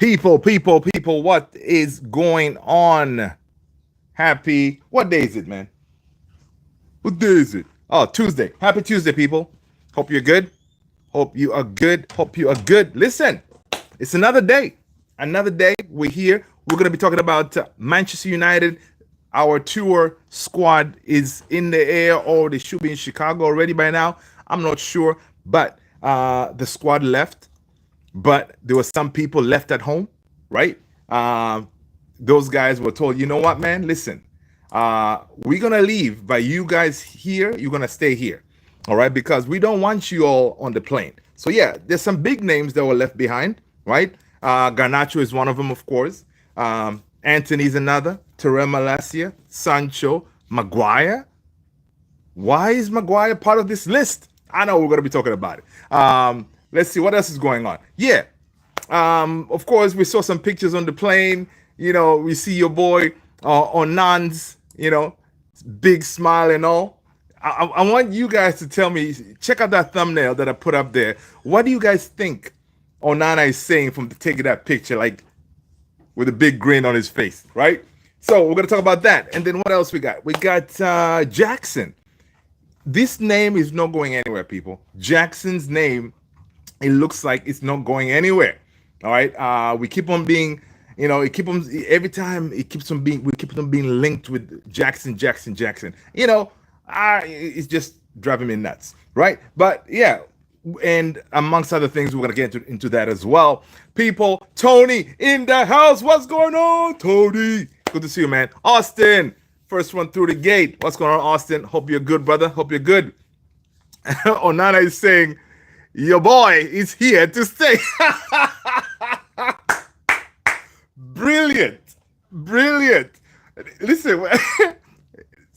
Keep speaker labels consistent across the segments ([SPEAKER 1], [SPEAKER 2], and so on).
[SPEAKER 1] People, what is going on? What day is it, man? What day is it? Oh, Tuesday. Happy Tuesday, people. Hope you're good. Hope you are good. Hope you are good. Listen, it's another day. Another day. We're here. We're going to be talking about Manchester United. Our tour squad is in the air, or they should be in Chicago already by now. I'm not sure. But the squad left. But there were some people left at home, right? Those guys were told, you know what, man, listen, we're going to leave, but you guys here, you're going to stay here, all right? Because we don't want you all on the plane. So, yeah, there's some big names that were left behind, right? Garnacho is one of them, of course. Anthony's another. Terrell Malacia, Sancho, Maguire. Why is Maguire part of this list? I know we're going to be talking about it. Let's see what else is going on. Yeah. Of course, we saw some pictures on the plane. You know, we see your boy Onan's, big smile and all. I want you guys to tell me, check out that thumbnail that I put up there. What do you guys think Onana is saying from taking that picture, like with a big grin on his face, right? So we're going to talk about that. And then what else we got? We got Jackson. This name is not going anywhere, people. Jackson's name, it looks like it's not going anywhere. All right. We keep on being, it keep on every time it keeps on being, we keep on being linked with Jackson. It's just driving me nuts, right? But yeah, and amongst other things, we're gonna get into that as well. People, Tony in the house. What's going on, Tony? Good to see you, man. Austin, first one through the gate. What's going on, Austin? Hope you're good, brother. Hope you're good. Onana is saying, your boy is here to stay. Brilliant. Listen,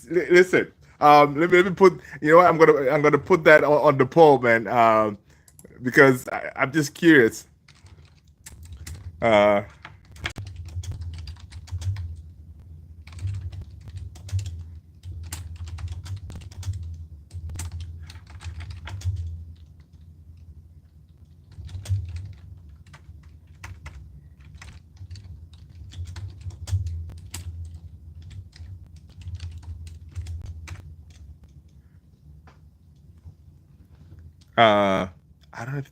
[SPEAKER 1] listen. Let me put. You know what? I'm gonna put that on the poll, man. Because I'm just curious. I don't know if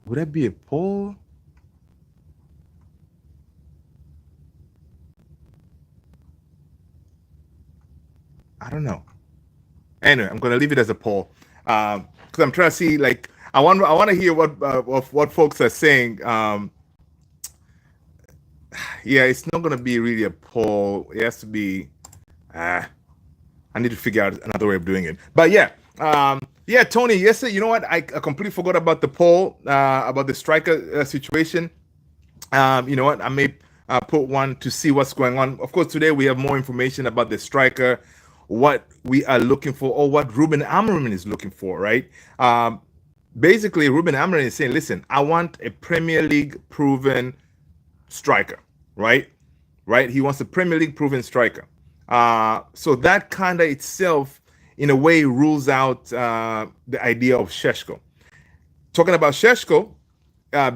[SPEAKER 1] would that be a poll? I don't know. Anyway, I'm gonna leave it as a poll because I'm trying to see. Like, I want to hear what folks are saying. Yeah, it's not gonna be really a poll. It has to be. I need to figure out another way of doing it. But yeah, yeah, Tony. Yesterday, you know what? I completely forgot about the poll about the striker situation. You know what? I may put one to see what's going on. Of course, today we have more information about the striker, what we are looking for, or what Ruben Amorim is looking for, right? Basically, Ruben Amorim is saying, listen, I want a Premier League proven striker, right? Right? He wants a Premier League proven striker. So that kind of itself, in a way, rules out the idea of Šeško. Talking about Šeško,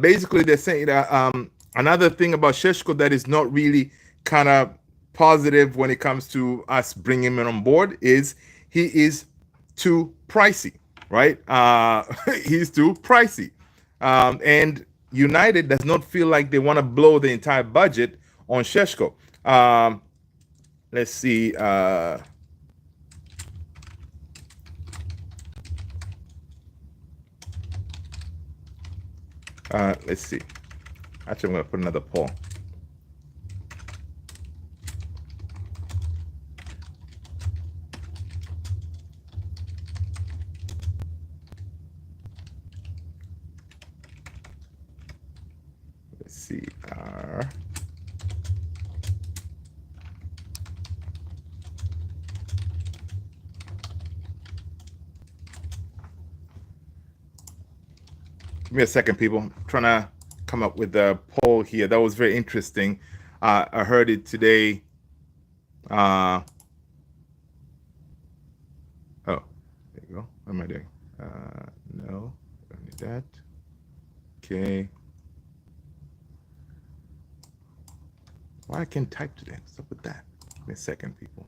[SPEAKER 1] basically they're saying that another thing about Šeško that is not really kind of positive when it comes to us bringing him on board is he is too pricey, right? He's too pricey. And United does not feel like they want to blow the entire budget on Šeško. Let's see. Let's see. Actually, I'm going to put another poll. Let's see. Give me a second, people. I'm trying to come up with a poll here. That was very interesting. I heard it today. Oh, there you go. What am I doing? No, don't need that. Okay. Why I can't type today? What's up with that? Give me a second, people.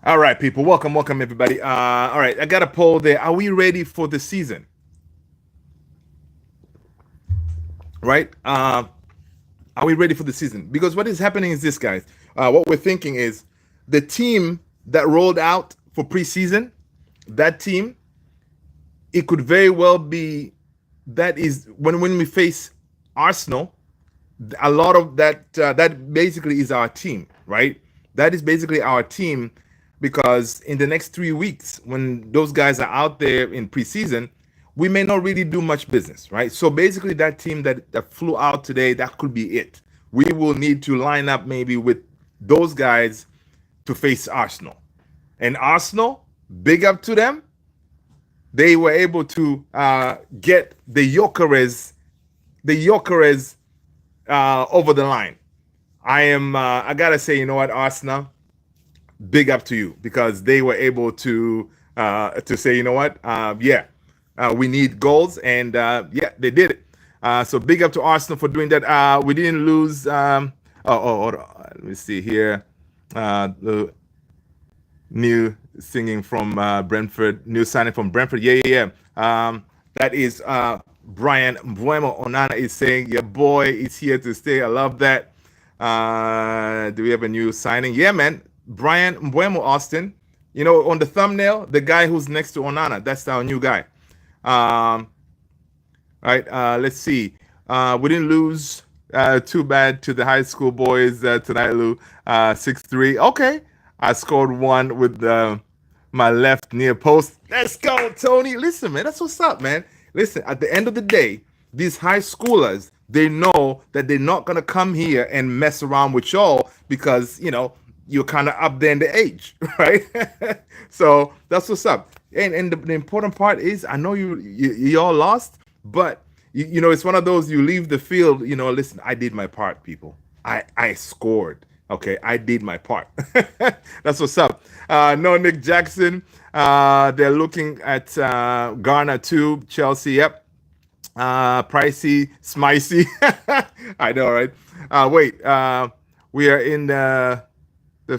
[SPEAKER 1] All right, people. Welcome, everybody. All right, I got a poll there. Are we ready for the season? Right? Are we ready for the season? Because what is happening is this, guys. What we're thinking is the team that rolled out for preseason, that team, it could very well be that is when we face Arsenal, a lot of that basically is our team, right? That is basically our team because in the next 3 weeks, when those guys are out there in preseason, we may not really do much business, right? So basically, that team that flew out today, that could be it. We will need to line up maybe with those guys to face Arsenal. And Arsenal, big up to them. They were able to get the Jokeres over the line. I gotta say, you know what, Arsenal, big up to you because they were able to say, you know what, we need goals, and they did it. So big up to Arsenal for doing that. We didn't lose. Hold on. Let me see here. The new singing from Brentford, new signing from Brentford. Yeah. That is Brian Mbuemo Onana is saying, your boy is here to stay. I love that. Do we have a new signing? Yeah, man. Brian Mbuemo Austin. You know, on the thumbnail, the guy who's next to Onana, that's our new guy. Right. Let's see. We didn't lose too bad to the high school boys tonight, Lou. 6-3. Okay. I scored one with my left near post. Let's go, Tony. Listen, man, that's what's up, man. Listen, at the end of the day, these high schoolers, they know that they're not going to come here and mess around with y'all because, you know, you're kind of up there in the age, right? So that's what's up. And the important part is, I know you all lost, but, you know, it's one of those, you leave the field, you know, listen, I did my part, people. I scored. Okay, I did my part. That's what's up. No, Nick Jackson. They're looking at Garner too. Chelsea, yep. Pricey, Smicey. I know, right? Wait, we are in the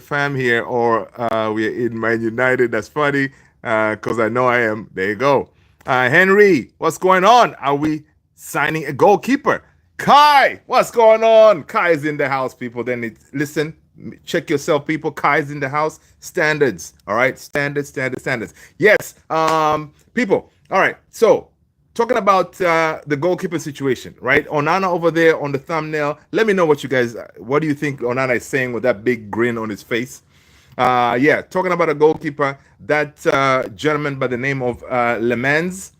[SPEAKER 1] fam here, or we are in Man United. That's funny, because I know I am. There you go. Henry, what's going on? Are we signing a goalkeeper? Kai, what's going on? Kai is in the house, people. Then listen, check yourself, people. Kai's in the house. Standards, all right? Standards. Yes, people. All right, so talking about the goalkeeper situation, right? Onana over there on the thumbnail. Let me know what do you think Onana is saying with that big grin on his face? Talking about a goalkeeper, that gentleman by the name of Lammens,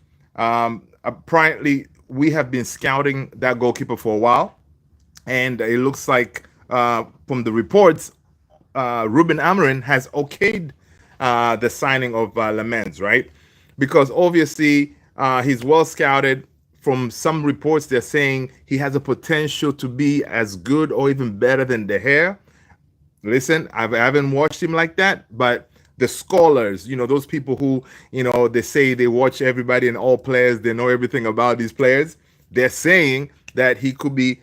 [SPEAKER 1] apparently we have been scouting that goalkeeper for a while, and it looks like from the reports, Ruben Amorim has okayed the signing of Lammens, right? Because obviously he's well scouted. From some reports, they're saying he has a potential to be as good or even better than De Gea. Listen, I haven't watched him like that, but the scholars, you know, those people who, you know, they say they watch everybody and all players, they know everything about these players. They're saying that he could be,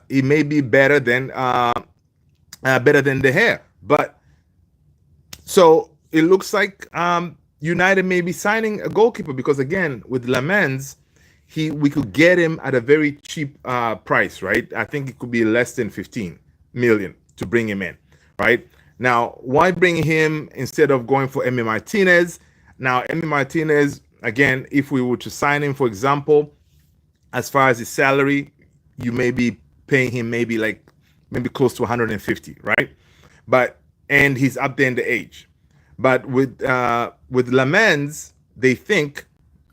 [SPEAKER 1] he may be better than De Gea. But so it looks like United may be signing a goalkeeper because, again, with Lammens, we could get him at a very cheap price, right? I think it could be less than 15 million to bring him in, right? Now, why bring him instead of going for Emi Martinez? Now, Emi Martinez, again, if we were to sign him, for example, as far as his salary, you may be paying him maybe close to 150, right? And he's up there in the age. But with Lammens, they think,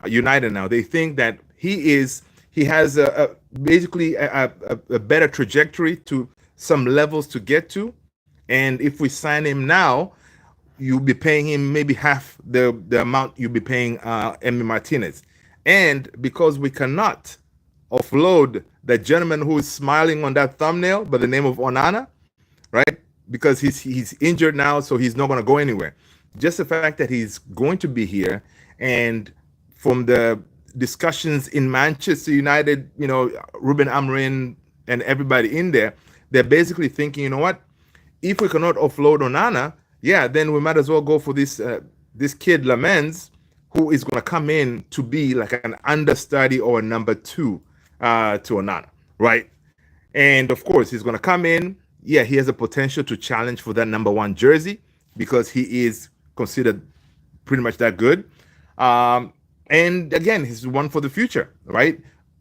[SPEAKER 1] United now, they think that he has basically a better trajectory to some levels to get to. And if we sign him now, you'll be paying him maybe half the amount you'll be paying Emi Martinez. And because we cannot offload the gentleman who is smiling on that thumbnail by the name of Onana, right? because he's injured now, so he's not going to go anywhere. Just the fact that he's going to be here, and from the discussions in Manchester United, Ruben Amorim and everybody in there, they're basically thinking, you know what? If we cannot offload Onana, yeah, then we might as well go for this kid Lammens, who is going to come in to be like an understudy or a number two to Onana, right? And of course, he's going to come in. Yeah, he has a potential to challenge for that number one jersey because he is considered pretty much that good. And again, he's one for the future, right?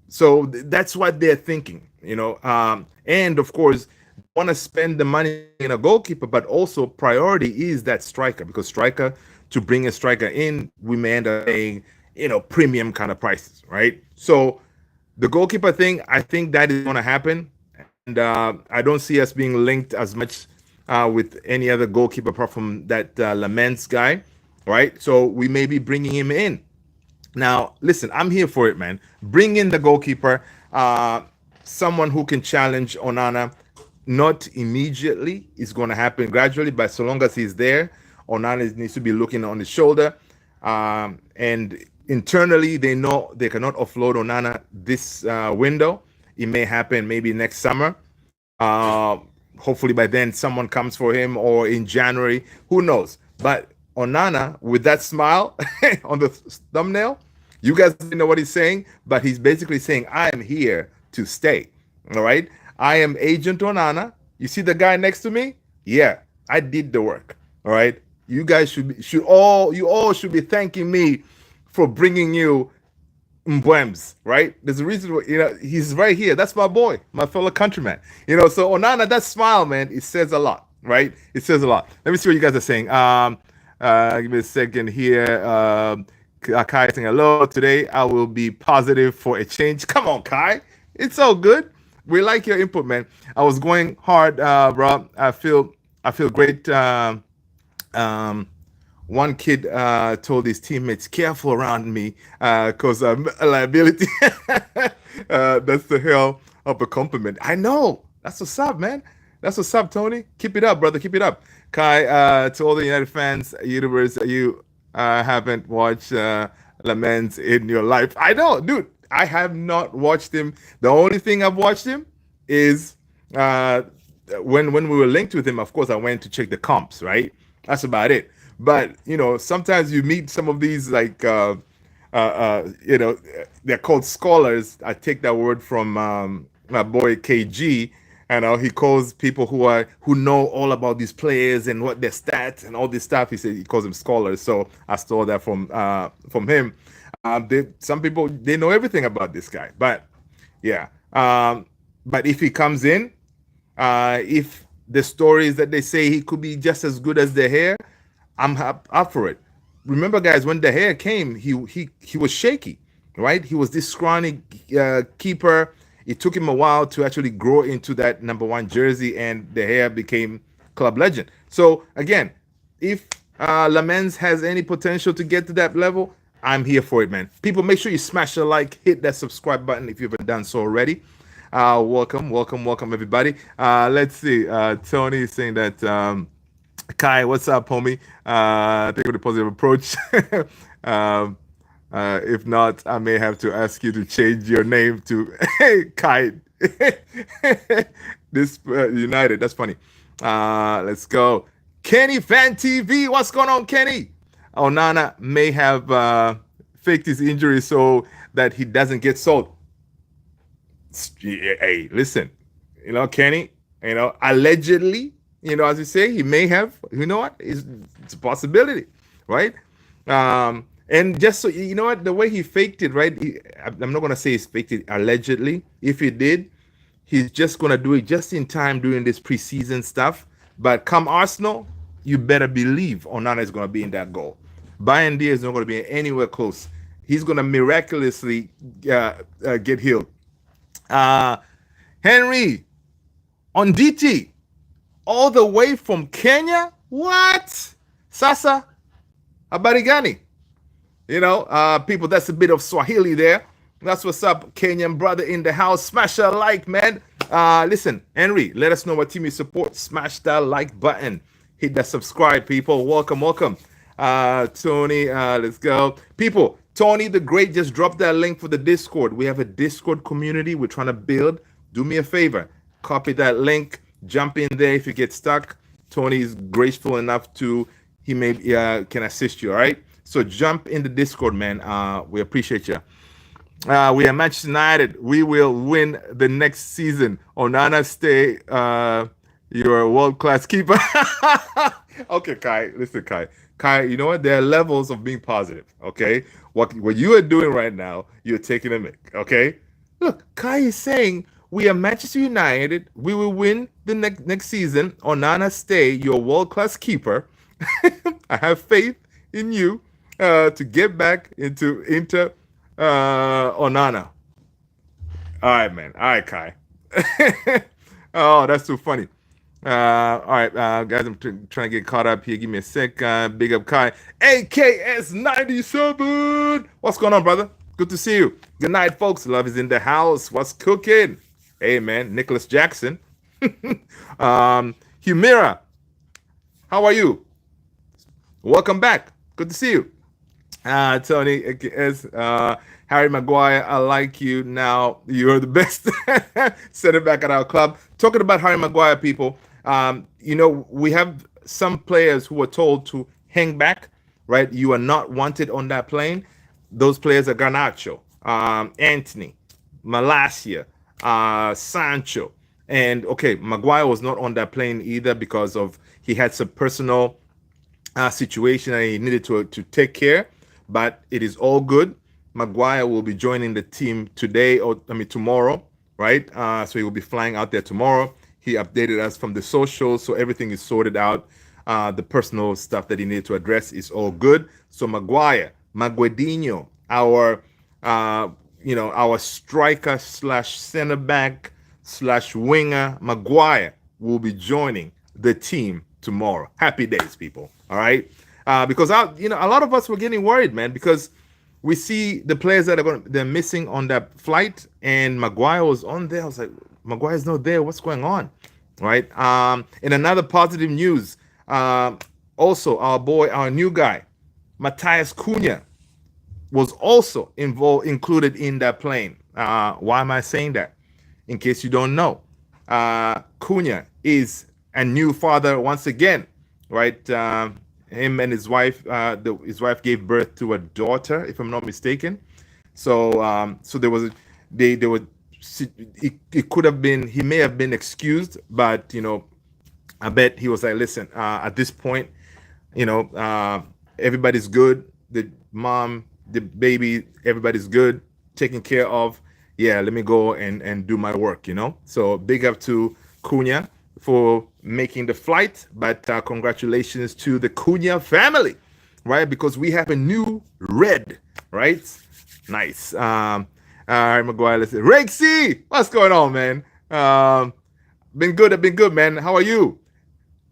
[SPEAKER 1] So that's what they're thinking, and of course, want to spend the money in a goalkeeper, but also priority is that striker, because to bring a striker in, we may end up paying, premium kind of prices, right? So the goalkeeper thing, I think that is going to happen. And I don't see us being linked as much with any other goalkeeper apart from that Lammens guy, right? So we may be bringing him in. Now, listen, I'm here for it, man. Bring in the goalkeeper, someone who can challenge Onana. Not immediately. It's going to happen gradually, but so long as he's there, Onana needs to be looking on his shoulder. And internally, they know they cannot offload Onana this window. It may happen maybe next summer. Hopefully by then someone comes for him, or in January. Who knows? But Onana, with that smile on the thumbnail, you guys didn't know what he's saying, but he's basically saying, I am here to stay. All right? I am Agent Onana. You see the guy next to me? Yeah, I did the work. All right? You guys should all be thanking me for bringing you Mbwems, right? There's a reason, he's right here. That's my boy, my fellow countryman. So Onana, that smile, man, it says a lot, right? It says a lot. Let me see what you guys are saying. Give me a second here. Kai saying hello. Today I will be positive for a change. Come on, Kai. It's all good. We like your input, man. I was going hard, bro. I feel great. One kid told his teammates, "Careful around me, because I'm a liability." That's the hell of a compliment. I know. That's what's up, man. That's what's up, Tony. Keep it up, brother. Keep it up. Kai, to all the United fans, YouTubers, you haven't watched Lammens in your life. I know, dude. I have not watched him. The only thing I've watched him is when we were linked with him. Of course, I went to check the comps, right? That's about it. But sometimes you meet some of these they're called scholars. I take that word from my boy KG, and he calls people who know all about these players and what their stats and all this stuff. He calls them scholars. So I stole that from him. Some people, they know everything about this guy, but yeah. But if he comes in, if the stories that they say he could be just as good as De Gea, I'm up for it. Remember, guys, when De Gea came, he was shaky, right? He was this scrawny keeper. It took him a while to actually grow into that number one jersey, and De Gea became club legend. So again, if Lammens has any potential to get to that level, I'm here for it, man. People, make sure you smash the like, hit that subscribe button if you haven't done so already. Welcome, everybody. Let's see. Tony is saying that, Kai, what's up, homie? Think of the positive approach. If not, I may have to ask you to change your name to Kai. This United, that's funny. Let's go. Kenny Fan TV, what's going on, Kenny? Onana may have faked his injury so that he doesn't get sold. Hey, listen, Kenny, allegedly, as you say, he may have. You know what? It's a possibility, right? And just so you know what, the way he faked it, right? I'm not gonna say he's faked it allegedly. If he did, he's just gonna do it just in time during this preseason stuff. But come Arsenal, you better believe Onana is gonna be in that goal. Bayern is not gonna be anywhere close. He's gonna miraculously get healed. Henry on DT, all the way from Kenya. What? Sasa Habari gani? People, that's a bit of Swahili there. That's what's up, Kenyan brother in the house. Smash that like, man. Listen, Henry, let us know what team you support. Smash that like button. Hit that subscribe, people. Welcome, welcome. Tony, let's go. People, Tony the Great just dropped that link for the Discord. We have a Discord community we're trying to build. Do me a favor. Copy that link. Jump in there if you get stuck. Tony is graceful enough to, he may can assist you, all right? So jump in the Discord, man. We appreciate you. We are Manchester United. We will win the next season. Onana, stay. You're a world-class keeper. Okay, Kai. Listen, Kai. Kai, you know what? There are levels of being positive, okay? What you are doing right now, you're taking a mic, okay? Look, Kai is saying we are Manchester United. We will win the next season. Onana, stay. You're a world-class keeper. I have faith in you to get back into Inter Onana. All right, man. All right, Kai. Oh, that's too funny. All right, guys, I'm trying to get caught up here. Give me a sec. Big up, Kai. AKS97. What's going on, brother? Good to see you. Good night, folks. Love is in the house. What's cooking? Hey, man. Nicholas Jackson. Humira. How are you? Welcome back. Good to see you. Tony, Harry Maguire, I like you now. You're the best center back at our club. Talking about Harry Maguire, people, we have some players who are told to hang back, right? You are not wanted on that plane. Those players are Garnacho, Anthony, Malacia, Sancho. And, okay, Maguire was not on that plane either because of he had some personal situation that he needed to take care, but it is all good. Maguire will be joining the team tomorrow, right? So he will be flying out there tomorrow. He updated us from the socials, so everything is sorted out. The personal stuff that he needed to address is all good. So Maguedinho, our striker / center back / winger, Maguire will be joining the team tomorrow. Happy days, people. All right, because a lot of us were getting worried, man, because we see the players that they're missing on that flight, and Maguire was on there. I was like, Maguire's not there. What's going on, right? In another positive news, also our new guy, Matthias Cunha, was also included in that plane. Why am I saying that? In case you don't know, Cunha is a new father once again, right? Him and his wife, his wife gave birth to a daughter, if I'm not mistaken. So, there was it could have been, he may have been excused, but I bet he was like, listen, at this point, everybody's good. The mom, the baby, everybody's good, taken care of. Yeah, let me go and do my work. So big up to Cunha for making the flight, but congratulations to the Cunha family, right? Because we have a new red, right? Nice. All right, Maguire, let's say, Rexy, what's going on, man? Been good, man. How are you?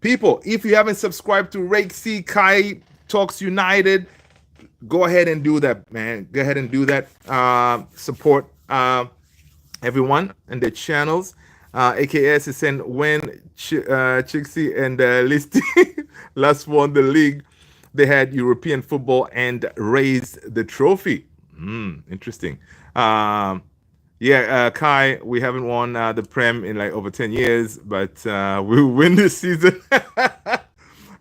[SPEAKER 1] People, if you haven't subscribed to Rexy Kai Talks United, go ahead and do that, man. Go ahead and do that. Support everyone and their channels. AKS is saying when Chixie and Listy last won the league, they had European football and raised the trophy. Interesting. Kai, we haven't won the Prem in like over 10 years, but we'll win this season.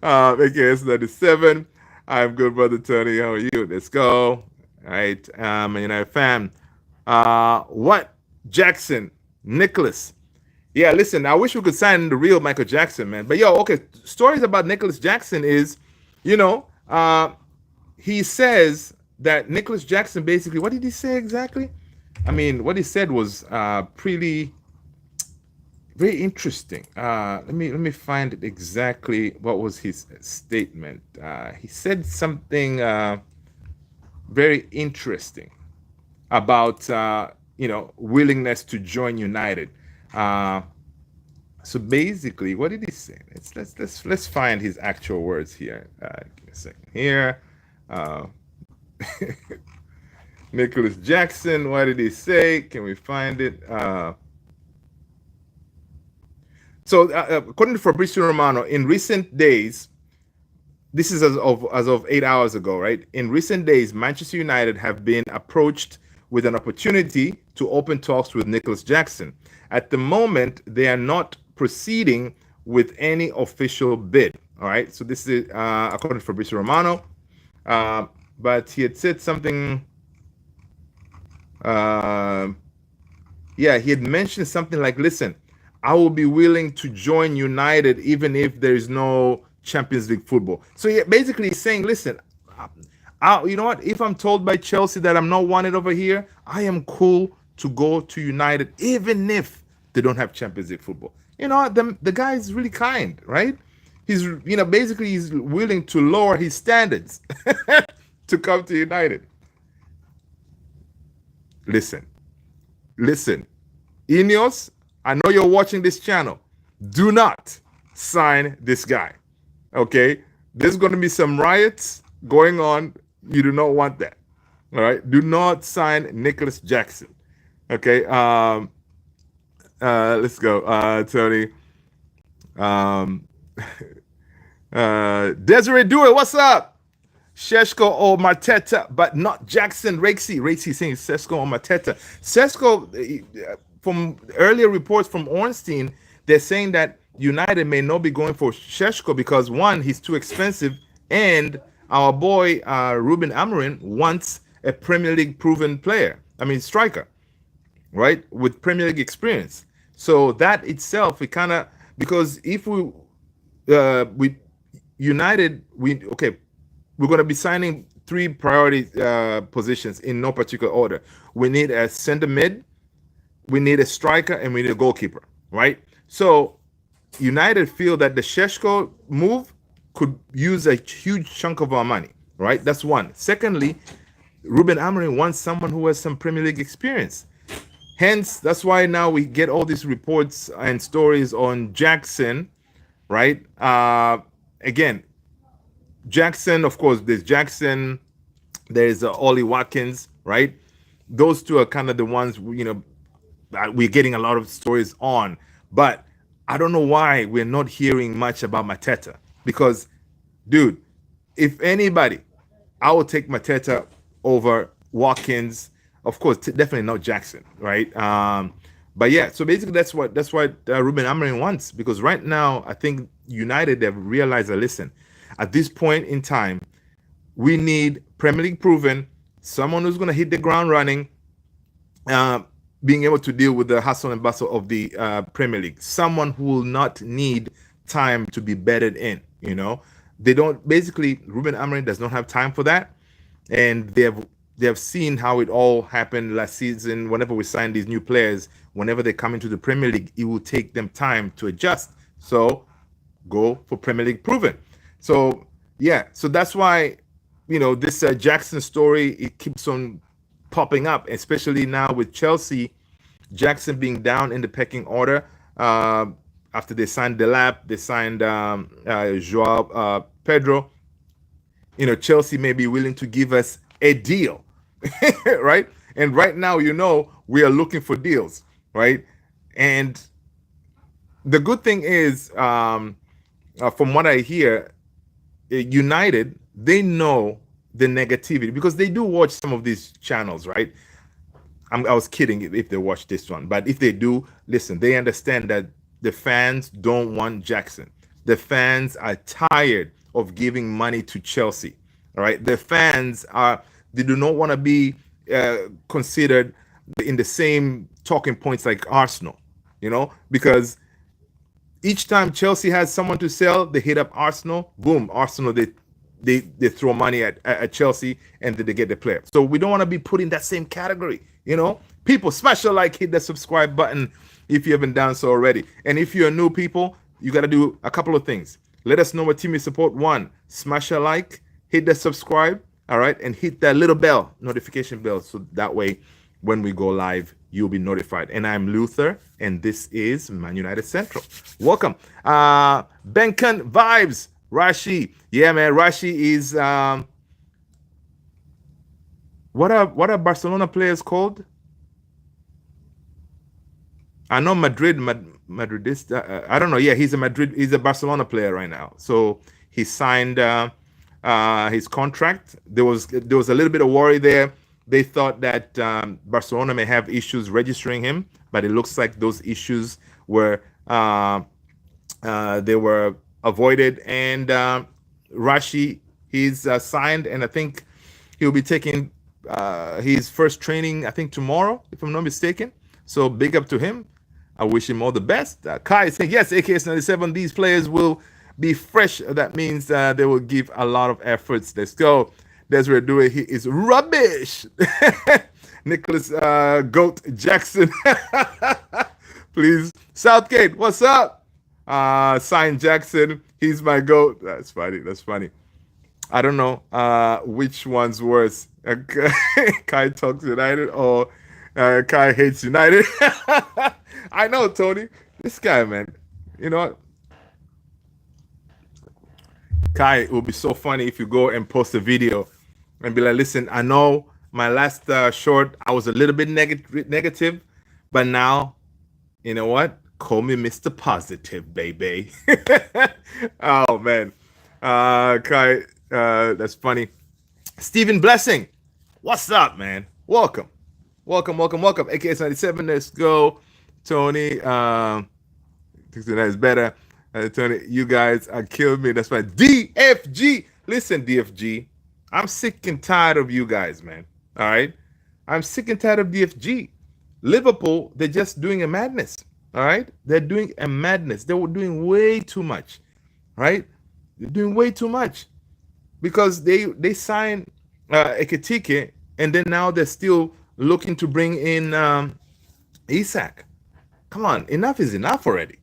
[SPEAKER 1] AKS 97. I'm good, brother Tony. How are you? Let's go. All right. Fam. What? Jackson. Nicholas. Yeah, listen, I wish we could sign the real Michael Jackson, man. But stories about Nicholas Jackson is, he says that Nicholas Jackson basically, what did he say exactly? I mean, what he said was pretty, very interesting. Let me find it exactly. What was his statement? He said something very interesting about willingness to join United. So basically, what did he say? Let's find his actual words here. Give me a second here. Nicholas Jackson, what did he say? Can we find it? According to Fabrizio Romano, in recent days, this is as of 8 hours ago, right? In recent days, Manchester United have been approached with an opportunity to open talks with Nicholas Jackson. At the moment, they are not proceeding with any official bid. All right. So this is according to Fabrizio Romano, but he had said something. Yeah, he had mentioned something like, "Listen, I will be willing to join United even if there is no Champions League football." So yeah, basically he's saying, listen, you know what? If I'm told by Chelsea that I'm not wanted over here, I am cool to go to United even if they don't have Champions League football. You know, the guy is really kind, right? He's, basically he's willing to lower his standards to come to United. Listen, Ineos, I know you're watching this channel. Do not sign this guy. Okay? There's going to be some riots going on. You do not want that. All right? Do not sign Nicholas Jackson. Okay? Let's go. Tony. Desiree Dewey, what's up? Šeško or Mateta, but not Jackson. Rexy saying Šeško or Mateta. Šeško, from earlier reports from Ornstein, they're saying that United may not be going for Šeško because, one, he's too expensive, and our boy Ruben Amorim wants a Premier League proven player. I mean, striker, right, with Premier League experience. So that itself, it kind of, because if we United, we're going to be signing three priority positions in no particular order. We need a center mid, we need a striker, and we need a goalkeeper, right? So United feel that the Šeško move could use a huge chunk of our money, right? That's one. Secondly, Ruben Amorim wants someone who has some Premier League experience. Hence, that's why now we get all these reports and stories on Jackson, right? Again, Jackson, of course, there's Jackson, there's Ollie Watkins, right? Those two are kind of the ones, we're getting a lot of stories on. But I don't know why we're not hearing much about Mateta. Because, dude, if anybody, I will take Mateta over Watkins. Of course, definitely not Jackson, right? But yeah, so basically that's what Ruben Amorim wants. Because right now, I think United have realized that, listen, at this point in time, we need Premier League proven, someone who's going to hit the ground running, being able to deal with the hustle and bustle of the Premier League. Someone who will not need time to be bedded in, They don't, basically, Ruben Amorim does not have time for that. And they have seen how it all happened last season. Whenever we sign these new players, whenever they come into the Premier League, it will take them time to adjust. So go for Premier League proven. So yeah, so that's why this Jackson story, it keeps on popping up, especially now with Chelsea, Jackson being down in the pecking order. After they signed Delap, they signed Joao Pedro. Chelsea may be willing to give us a deal, right? And right now, we are looking for deals, right? And the good thing is, from what I hear, United, they know the negativity because they do watch some of these channels, right? I was kidding if they watch this one, but if they do, listen, they understand that the fans don't want Jackson. The fans are tired of giving money to Chelsea, all right? The fans they do not want to be considered in the same talking points like Arsenal, because each time Chelsea has someone to sell, they hit up Arsenal. Boom, Arsenal, they throw money at Chelsea and then they get the player. So we don't want to be put in that same category. People, smash the like, hit the subscribe button if you haven't done so already. And if you're new people, you got to do a couple of things. Let us know what team you support. One, smash a like, hit the subscribe, all right, and hit that little bell, notification bell, so that way when we go live, you'll be notified. And I'm Luther, and this is Man United Central. Welcome. Benkan Vibes, Rashi. Yeah, man, Rashi is What are Barcelona players called? I know Madridista. I don't know. Yeah, he's a Madrid. He's a Barcelona player right now. So he signed his contract. There was a little bit of worry there. They thought that Barcelona may have issues registering him, but it looks like those issues were they were avoided. And Rashi, he's signed, and I think he'll be taking his first training, I think tomorrow, if I'm not mistaken. So big up to him. I wish him all the best. Kai is saying, yes, AKS97, these players will be fresh. That means they will give a lot of efforts. Let's go. Desiree Due, he is rubbish. Nicholas Goat Jackson. Please. Southgate, what's up? Sign Jackson. He's my goat. That's funny. That's funny. I don't know which one's worse. Kai talks United or Kai hates United. I know, Tony. This guy, man. You know what? Kai, it would be so funny if you go and post a video and be like, listen, I know my last short, I was a little bit negative, but now, you know what? Call me Mr. Positive, baby. Oh, man. Kai, that's funny. Stephen Blessing, what's up, man? Welcome. Welcome. AKS97, let's go. Tony, thinks that is better. Tony, you guys are killing me. That's right. DFG. Listen, DFG, I'm sick and tired of you guys, man. All right? I'm sick and tired of DFG. Liverpool, they're just doing a madness. All right? They're doing a madness. They were doing way too much. Right? They're doing way too much. Because they signed Ekitike, and then now they're still looking to bring in Isak. Come on, enough is enough already.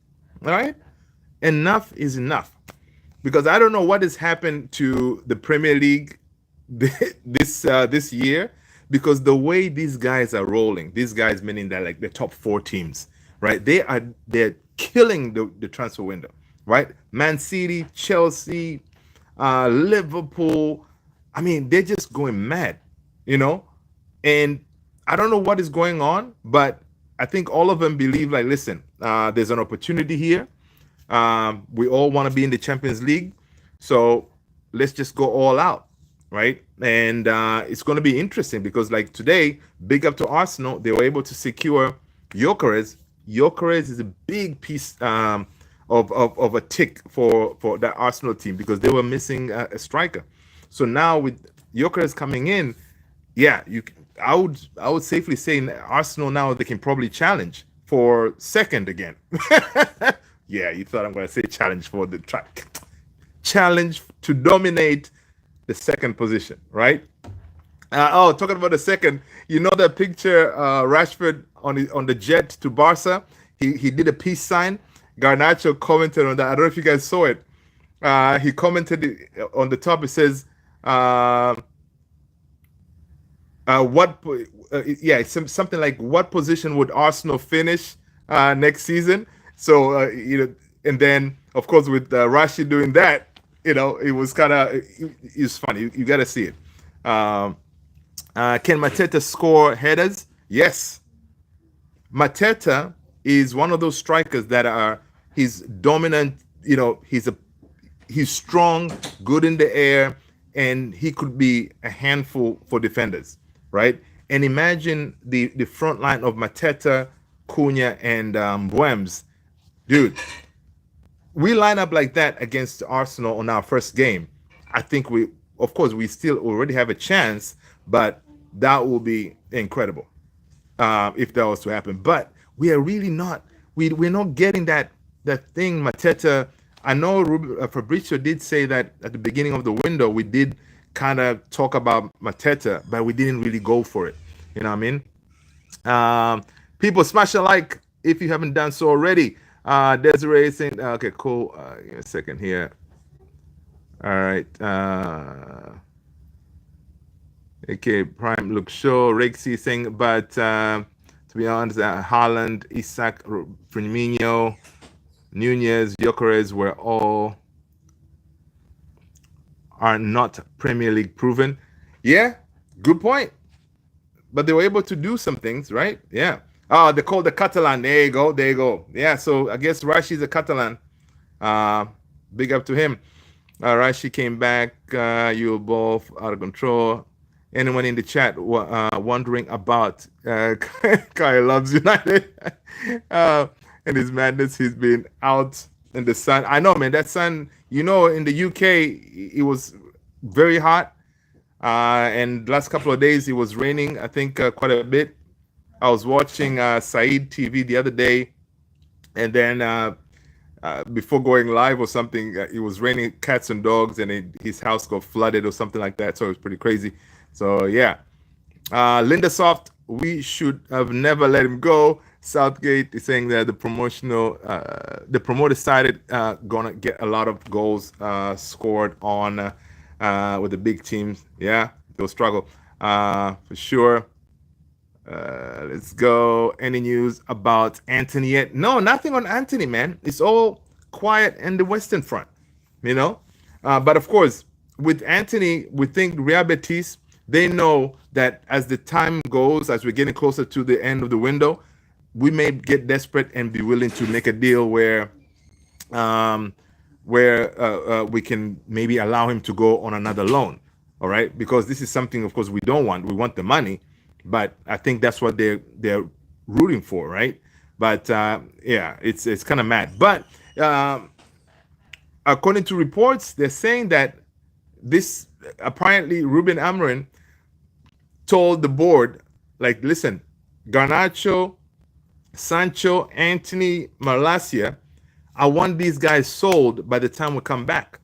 [SPEAKER 1] All right? Enough is enough. Because I don't know what has happened to the Premier League this year, because the way these guys are rolling, these guys meaning that like the top 4 teams, right? They're killing the transfer window, right? Man City, Chelsea, Liverpool. I mean, they're just going mad, you know? And I don't know what is going on, but I think all of them believe like, listen, there's an opportunity here. We all want to be in the Champions League. So let's just go all out, right? And it's going to be interesting because like today, big up to Arsenal. They were able to secure Gyökeres. Gyökeres is a big piece of a tick for that Arsenal team because they were missing a striker. So now with Gyökeres coming in, yeah, I would safely say Arsenal now they can probably challenge for second again. Yeah, you thought I'm going to say challenge for the track. Challenge to dominate the second position, right? Talking about the second, you know that picture Rashford on the jet to Barca? He did a peace sign. Garnacho commented on that. I don't know if you guys saw it. He commented on the top. It says, something like, what position would Arsenal finish next season? So and then of course with Rashi doing that, it was kind of it's funny. You got to see it. Can Mateta score headers? Yes. Mateta is one of those strikers that he's dominant. He's strong, good in the air, and he could be a handful for defenders, right? And imagine the front line of Mateta, Cunha, and Buems. Dude, we line up like that against Arsenal on our first game. I think we still already have a chance, but that will be incredible if that was to happen. But we are really not. We're not getting that thing, Mateta. I know Fabrizio did say that at the beginning of the window, we did kind of talk about Mateta, but we didn't really go for it. You know what I mean? People, smash a like if you haven't done so already. Desiree saying, okay, cool. Give me a second here. All right. Okay, Prime looks sure. Rexy saying, but to be honest, Haaland, Isak, Firmino, Nunez, Gyökeres are not Premier League proven. Yeah, good point. but they were able to do some things, right? Yeah. Oh, they called the Catalan. There you go. There you go. Yeah. So I guess Rashi's a Catalan. Uh, Big up to him. Rashi came back. You were both out of control. Anyone in the chat wondering about Kai loves United and his madness? He's been out in the sun. I know, man. That sun, in the UK, it was very hot. And last couple of days, it was raining, I think, quite a bit. I was watching Saeed TV the other day, and then before going live or something, it was raining cats and dogs, and his house got flooded or something like that. So it was pretty crazy. So yeah, Linda Soft, we should have never let him go. Southgate is saying that the promoter side gonna get a lot of goals scored on with the big teams. Yeah, they'll struggle for sure. Let's go. Any news about Anthony yet? No, nothing on Anthony, man. It's all quiet in the Western Front, But of course, with Anthony, we think Real Betis, they know that as the time goes, as we're getting closer to the end of the window, we may get desperate and be willing to make a deal where we can maybe allow him to go on another loan. All right, because this is something, of course, we don't want. We want the money, but I think that's what they're rooting for, right? But yeah, it's kind of mad. But according to reports, they're saying that this apparently Ruben Amorim told the board, like, listen, Garnacho, Sancho, Anthony, Malacia, I want these guys sold by the time we come back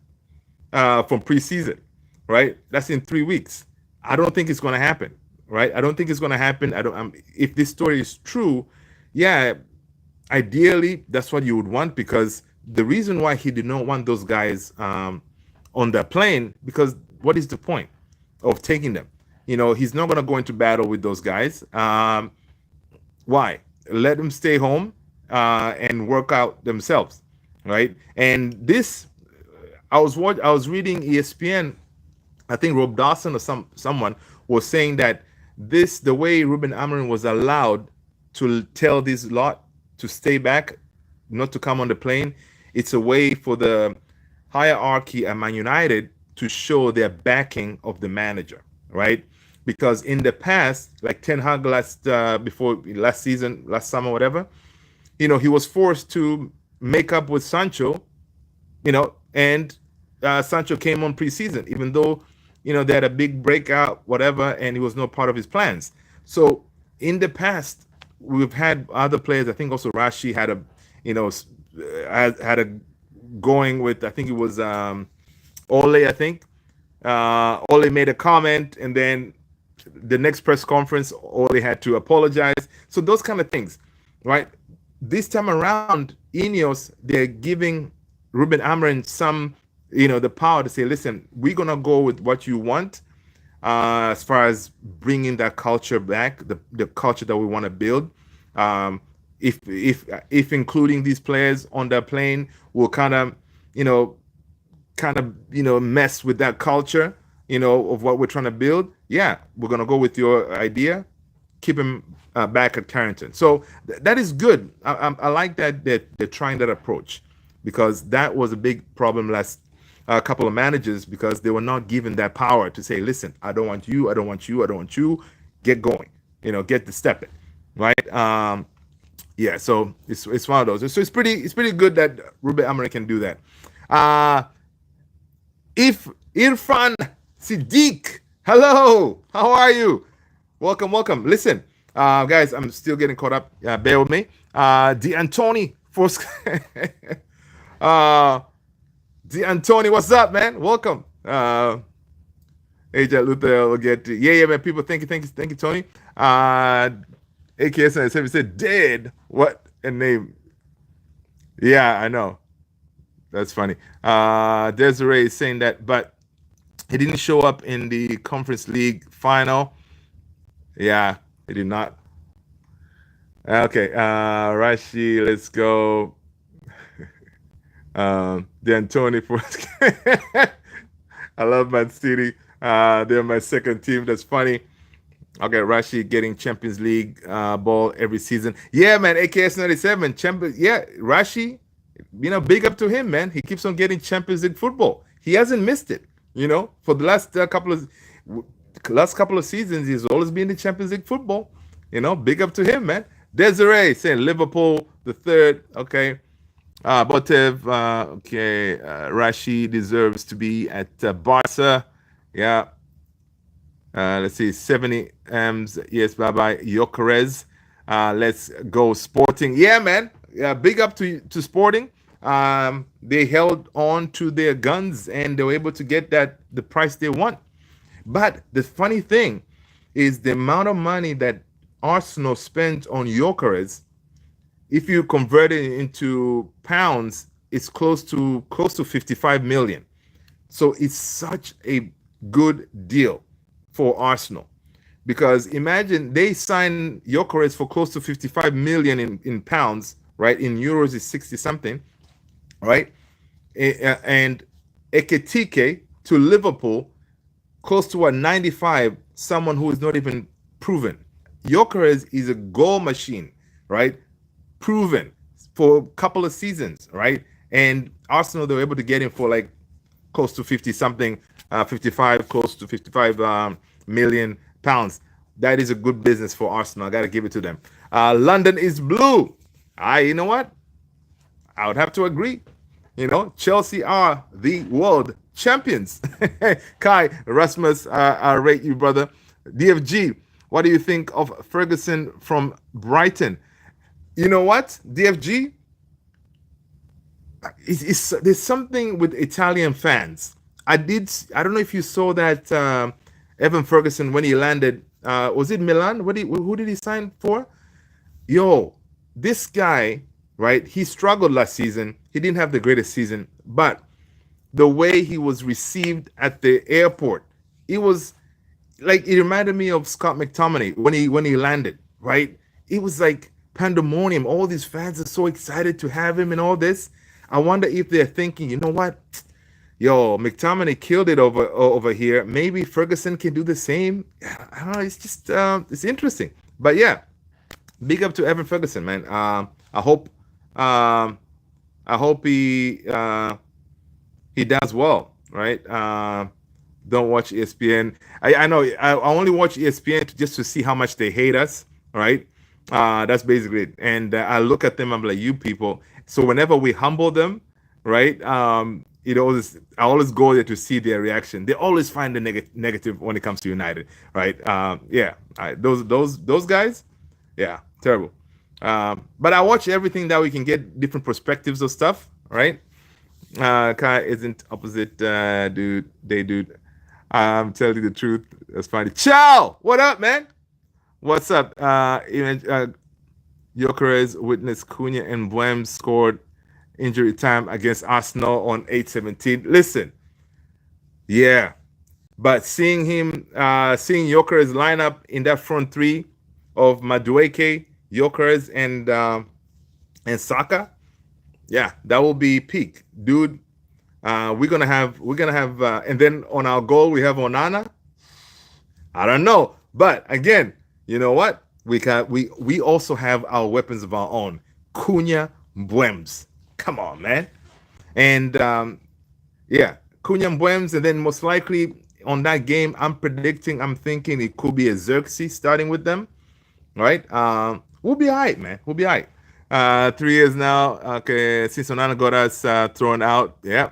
[SPEAKER 1] from preseason, right? That's in 3 weeks. I don't think it's going to happen, right? I don't think it's going to happen. If this story is true, yeah, ideally that's what you would want, because the reason why he did not want those guys on the plane, because what is the point of taking them? He's not going to go into battle with those guys. Why? Let them stay home and work out themselves, right? And this, I was reading ESPN. I think Rob Dawson or someone was saying that the way Ruben Amorim was allowed to tell this lot to stay back, not to come on the plane, it's a way for the hierarchy at Man United to show their backing of the manager, right? Because in the past, like Ten Hag last season, last summer, whatever, he was forced to make up with Sancho, and Sancho came on preseason, even though, they had a big breakout, whatever, and he was not part of his plans. So in the past, we've had other players. I think also Rashi had a going with, I think it was Ole, I think. Ole made a comment, and then the next press conference, Ole had to apologize. So those kind of things, right? This time around, Ineos, they're giving Ruben Amorim some, the power to say, listen, we're going to go with what you want as far as bringing that culture back, the culture that we want to build. If including these players on the plane will kind of mess with that culture, of what we're trying to build, yeah, we're going to go with your idea, keep him back at Carrington. So that is good. I like that they're trying that approach, because that was a big problem last couple of managers, because they were not given that power to say, listen, I don't want you, I don't want you, I don't want you, get going, get the step in, right? Yeah, so it's one of those. So it's pretty good that Ruben Amorim can do that. If Irfan Siddiq, hello, how are you? Welcome. Listen, guys, I'm still getting caught up. Bear with me. D'Antoni, D'Antoni, what's up, man? Welcome. AJ Luther will get to, yeah, man. People, thank you, Tony. AKS said dead. What a name. Yeah, I know. That's funny. Desiree is saying that, but he didn't show up in the Conference League final. Yeah, he did not. Okay, Rashi, let's go. D'Antoni for I love Man City. They're my second team. That's funny. Okay, Rashi getting Champions League ball every season. Yeah, man. AKS 97 Champions. Yeah, Rashi. Big up to him, man. He keeps on getting Champions League football. He hasn't missed it. For the last couple of seasons, he's always been in the Champions League football. Big up to him, man. Desiree saying Liverpool the third. Okay. Botev, okay. Rashi deserves to be at Barca. Yeah. Let's see, 70 M's. Yes, bye bye. Yokerez. Let's go Sporting. Yeah, man. Yeah, big up to Sporting. They held on to their guns and they were able to get the price they want. But the funny thing is the amount of money that Arsenal spent on Yokerez, if you convert it into pounds, it's close to 55 million. So it's such a good deal for Arsenal, because imagine they sign Gyökeres for close to 55 million in pounds, right? In euros is 60 something, right? And Ekitike to Liverpool, close to a 95, someone who is not even proven. Gyökeres is a goal machine, right? Proven for a couple of seasons, right? And Arsenal, they were able to get him for like close to 50 something, 55, close to 55 million pounds. That is a good business for Arsenal. I got to give it to them. London is blue. You know what? I would have to agree. Chelsea are the world champions. Kai, Rasmus, I rate you, brother. DFG, what do you think of Ferguson from Brighton? You know what, DFG? There's something with Italian fans. I don't know if you saw that Evan Ferguson, when he landed, was it Milan? Who did he sign for? Yo, this guy, right? He struggled last season. He didn't have the greatest season, but the way he was received at the airport, it was like, it reminded me of Scott McTominay when he landed, right? It was like pandemonium. All these fans are so excited to have him and all this. I wonder if they're thinking, you know what? Yo, McTominay killed it over here. Maybe Ferguson can do the same. I don't know. It's just it's interesting. But yeah, big up to Evan Ferguson, man. I hope he does well, right? Don't watch ESPN. I know I only watch ESPN just to see how much they hate us, right? That's basically it. And I look at them, I'm like, you people. So whenever we humble them, right? I always go there to see their reaction. They always find the negative when it comes to United, right? Those guys, yeah, terrible. But I watch everything that we can get different perspectives of stuff, right? Kai isn't opposite, dude. Dude. I'm telling you the truth. That's funny. Ciao! What up, man? What's up? Gyökeres witnessed Cunha and Buem scored injury time against Arsenal on 8/17. Listen, yeah, but seeing Gyökeres line up in that front three of Madueke, Gyökeres, and Saka, yeah, that will be peak, dude. We're gonna have, and then on our goal we have Onana. I don't know, but again, you know what? We also have our weapons of our own. Cunha, Buems. Come on, man. And yeah, Cunha and Buems, and then most likely on that game, I'm thinking it could be a Xerxes starting with them, right? We'll be all right, man. We'll be all right. 3 years now, okay, since Onana got us thrown out. Yeah,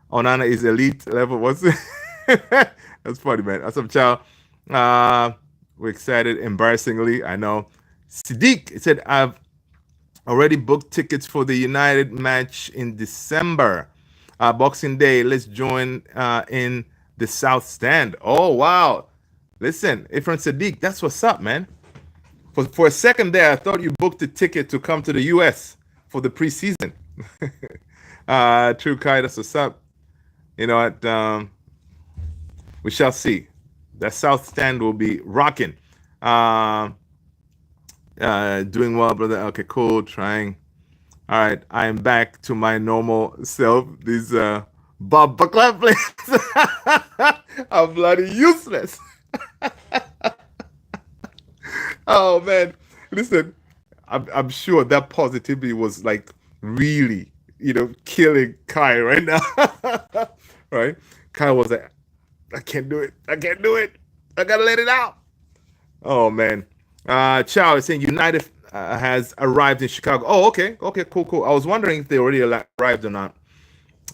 [SPEAKER 1] Onana is elite level. What's it? That's funny, man. What's up, child? We're excited, embarrassingly. I know. Siddiq said, I've already booked tickets for the United match in December. Boxing Day. Let's join in the South Stand. Oh, wow. Listen, Ifran Siddiq, that's what's up, man. For a second there, I thought you booked a ticket to come to the U.S. for the preseason. True Kai, that's what's up. You know what? We shall see. That South Stand will be rocking. Doing well, brother. Okay, cool. Trying. All right, I am back to my normal self. These Bob Buckler plays are bloody useless. Oh man, listen, I'm sure that positivity was like really, killing Kai right now. Right? Kai was like, I can't do it. I can't do it. I gotta let it out. Oh man. Chow is saying United has arrived in Chicago. Oh, okay, okay, cool, cool. I was wondering if they already arrived or not.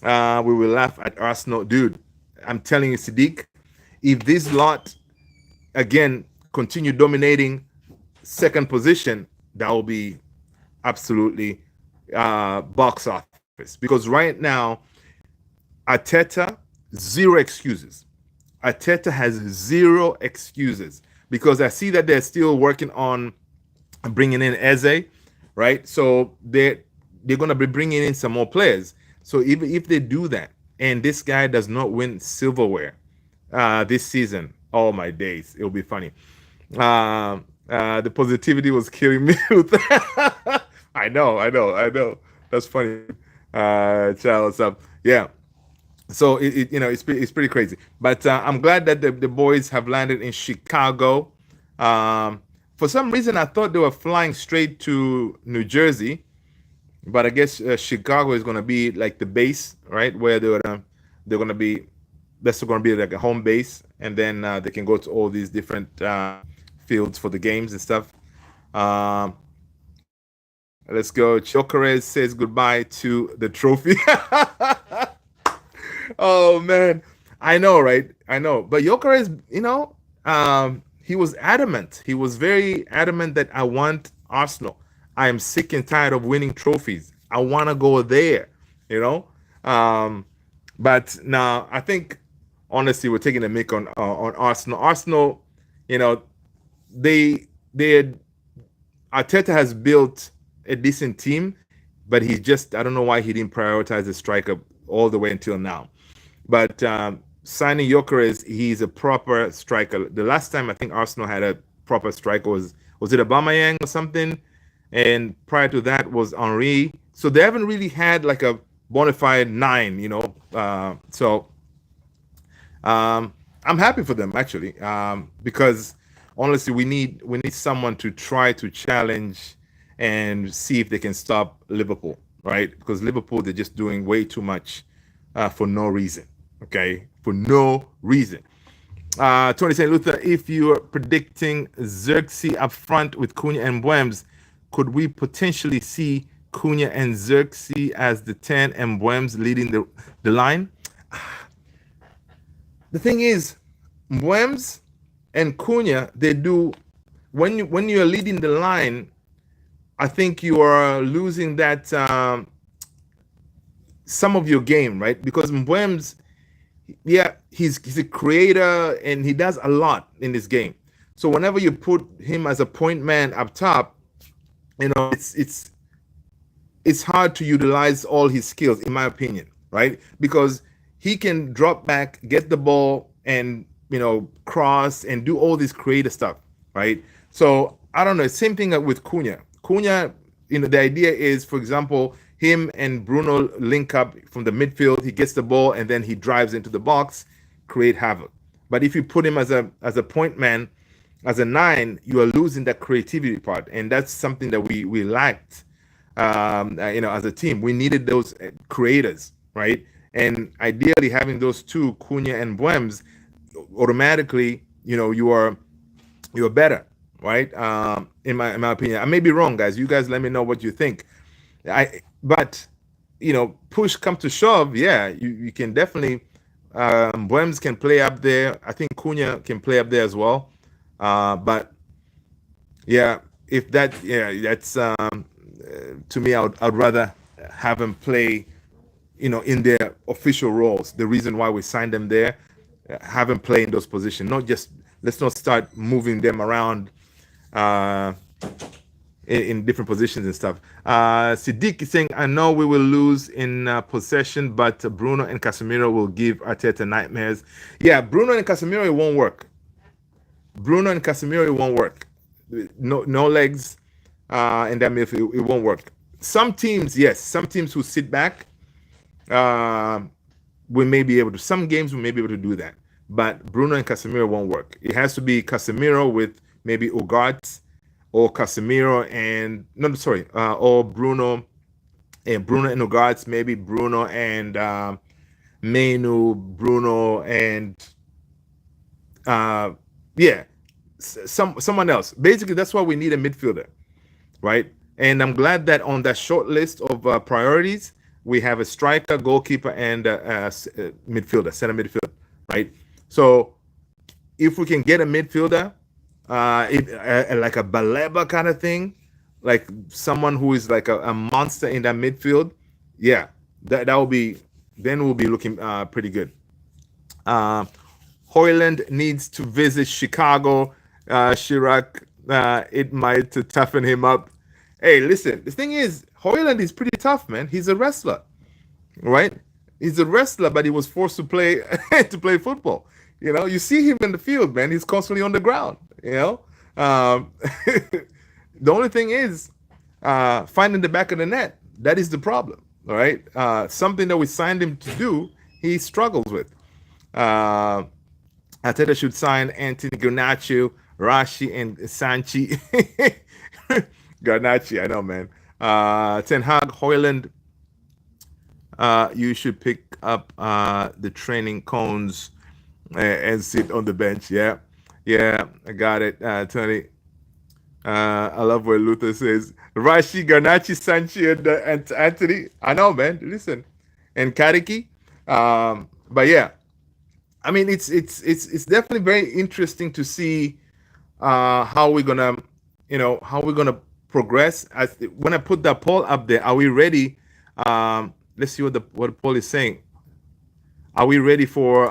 [SPEAKER 1] We will laugh at Arsenal, dude. I'm telling you, Sadiq, if this lot again continue dominating second position, that will be absolutely box office. Because right now, Arteta, zero excuses. Arteta has zero excuses because I see that they're still working on bringing in Eze, right? So they're going to be bringing in some more players. So if they do that and this guy does not win silverware this season, oh my days, it'll be funny. The positivity was killing me. I know, I know, I know. That's funny. Child, so yeah. So it's pretty crazy. But I'm glad that the boys have landed in Chicago. For some reason, I thought they were flying straight to New Jersey, but I guess Chicago is going to be like the base, right? Where they're gonna be. That's going to be like a home base, and then they can go to all these different fields for the games and stuff. Um, let's go. Chocorez says goodbye to the trophy. Oh man, I know, right? I know. But Jokeres, he was adamant. He was very adamant that I want Arsenal. I am sick and tired of winning trophies. I want to go there. You know. Um, but now I think honestly we're taking a mick on Arsenal. Arsenal, you know, they Arteta has built a decent team, but he just I don't know why he didn't prioritize the striker all the way until now. But signing Gyökeres, he's a proper striker. The last time I think Arsenal had a proper striker was it Aubameyang or something, and prior to that was Henry. So they haven't really had like a bona fide nine, so I'm happy for them actually, because honestly, we need someone to try to challenge and see if they can stop Liverpool, right? Because Liverpool they're just doing way too much for no reason. Okay, for no reason. Tony St. Luther, if you're predicting Xerxes up front with Cunha and Mbwems, could we potentially see Cunha and Xerxes as the 10 and Mbwems leading the line? The thing is, Mbwems and Cunha, they do when you're leading the line, I think you are losing that some of your game, right? Because Mbwems, yeah, he's a creator and he does a lot in this game. So whenever you put him as a point man up top, it's hard to utilize all his skills, in my opinion, right? Because he can drop back, get the ball, and cross and do all this creative stuff, right? So I don't know. Same thing with Cunha. Cunha, the idea is, for example, him and Bruno link up from the midfield. He gets the ball and then he drives into the box, create havoc. But if you put him as a point man, as a nine, you are losing that creativity part, and that's something that we lacked. As a team, we needed those creators, right? And ideally, having those two, Cunha and Mbwems, automatically, you're better, right? In my opinion, I may be wrong, guys. You guys, let me know what you think. But push come to shove, yeah, you can definitely. Mbwems can play up there. I think Cunha can play up there as well. But yeah, if that, yeah, that's to me, I'd rather have them play, in their official roles. The reason why we signed them there, have them play in those positions. Not just let's not start moving them around in different positions and stuff. Siddiq is saying, I know we will lose in possession, but Bruno and Casemiro will give Arteta nightmares. Yeah, Bruno and Casemiro, it won't work. Bruno and Casemiro, it won't work. No legs in that midfield, it won't work. Some teams, yes, some teams who sit back, we may be able to. Some games we may be able to do that, but Bruno and Casemiro won't work. It has to be Casemiro with maybe Ugarte or Casemiro and no, sorry, or Bruno and Ugarts, maybe Bruno and Menu, Bruno and yeah, someone else. Basically, that's why we need a midfielder, right? And I'm glad that on that short list of priorities, we have a striker, goalkeeper, and midfielder, center midfielder, right? So if we can get a midfielder, like a Baleba kind of thing, like someone who is like a monster in that midfield, yeah, that will be, then we'll be looking pretty good. Hoyland needs to visit Chicago. Chirac, it might to toughen him up. Hey, listen, the thing is, Hoyland is pretty tough, man. He's a wrestler, right? He's a wrestler, but he was forced to play to play football. You know, you see him in the field, man. He's constantly on the ground. You know, the only thing is finding the back of the net. That is the problem, all right? Something that we signed him to do, he struggles with. Arteta should sign Anthony Garnacho, Rashi, and Sanchi. Garnacho, I know, man. Ten Hag, Hoyland, you should pick up the training cones and sit on the bench. Yeah, I got it, Tony. I love what Luther says. Rashi, Garnacho, Sanchi, and Anthony. I know, man. Listen, and Kariki. But yeah, I mean, it's definitely very interesting to see how we're gonna, progress. When I put that poll up there, are we ready? Let's see what the poll is saying. Are we ready for?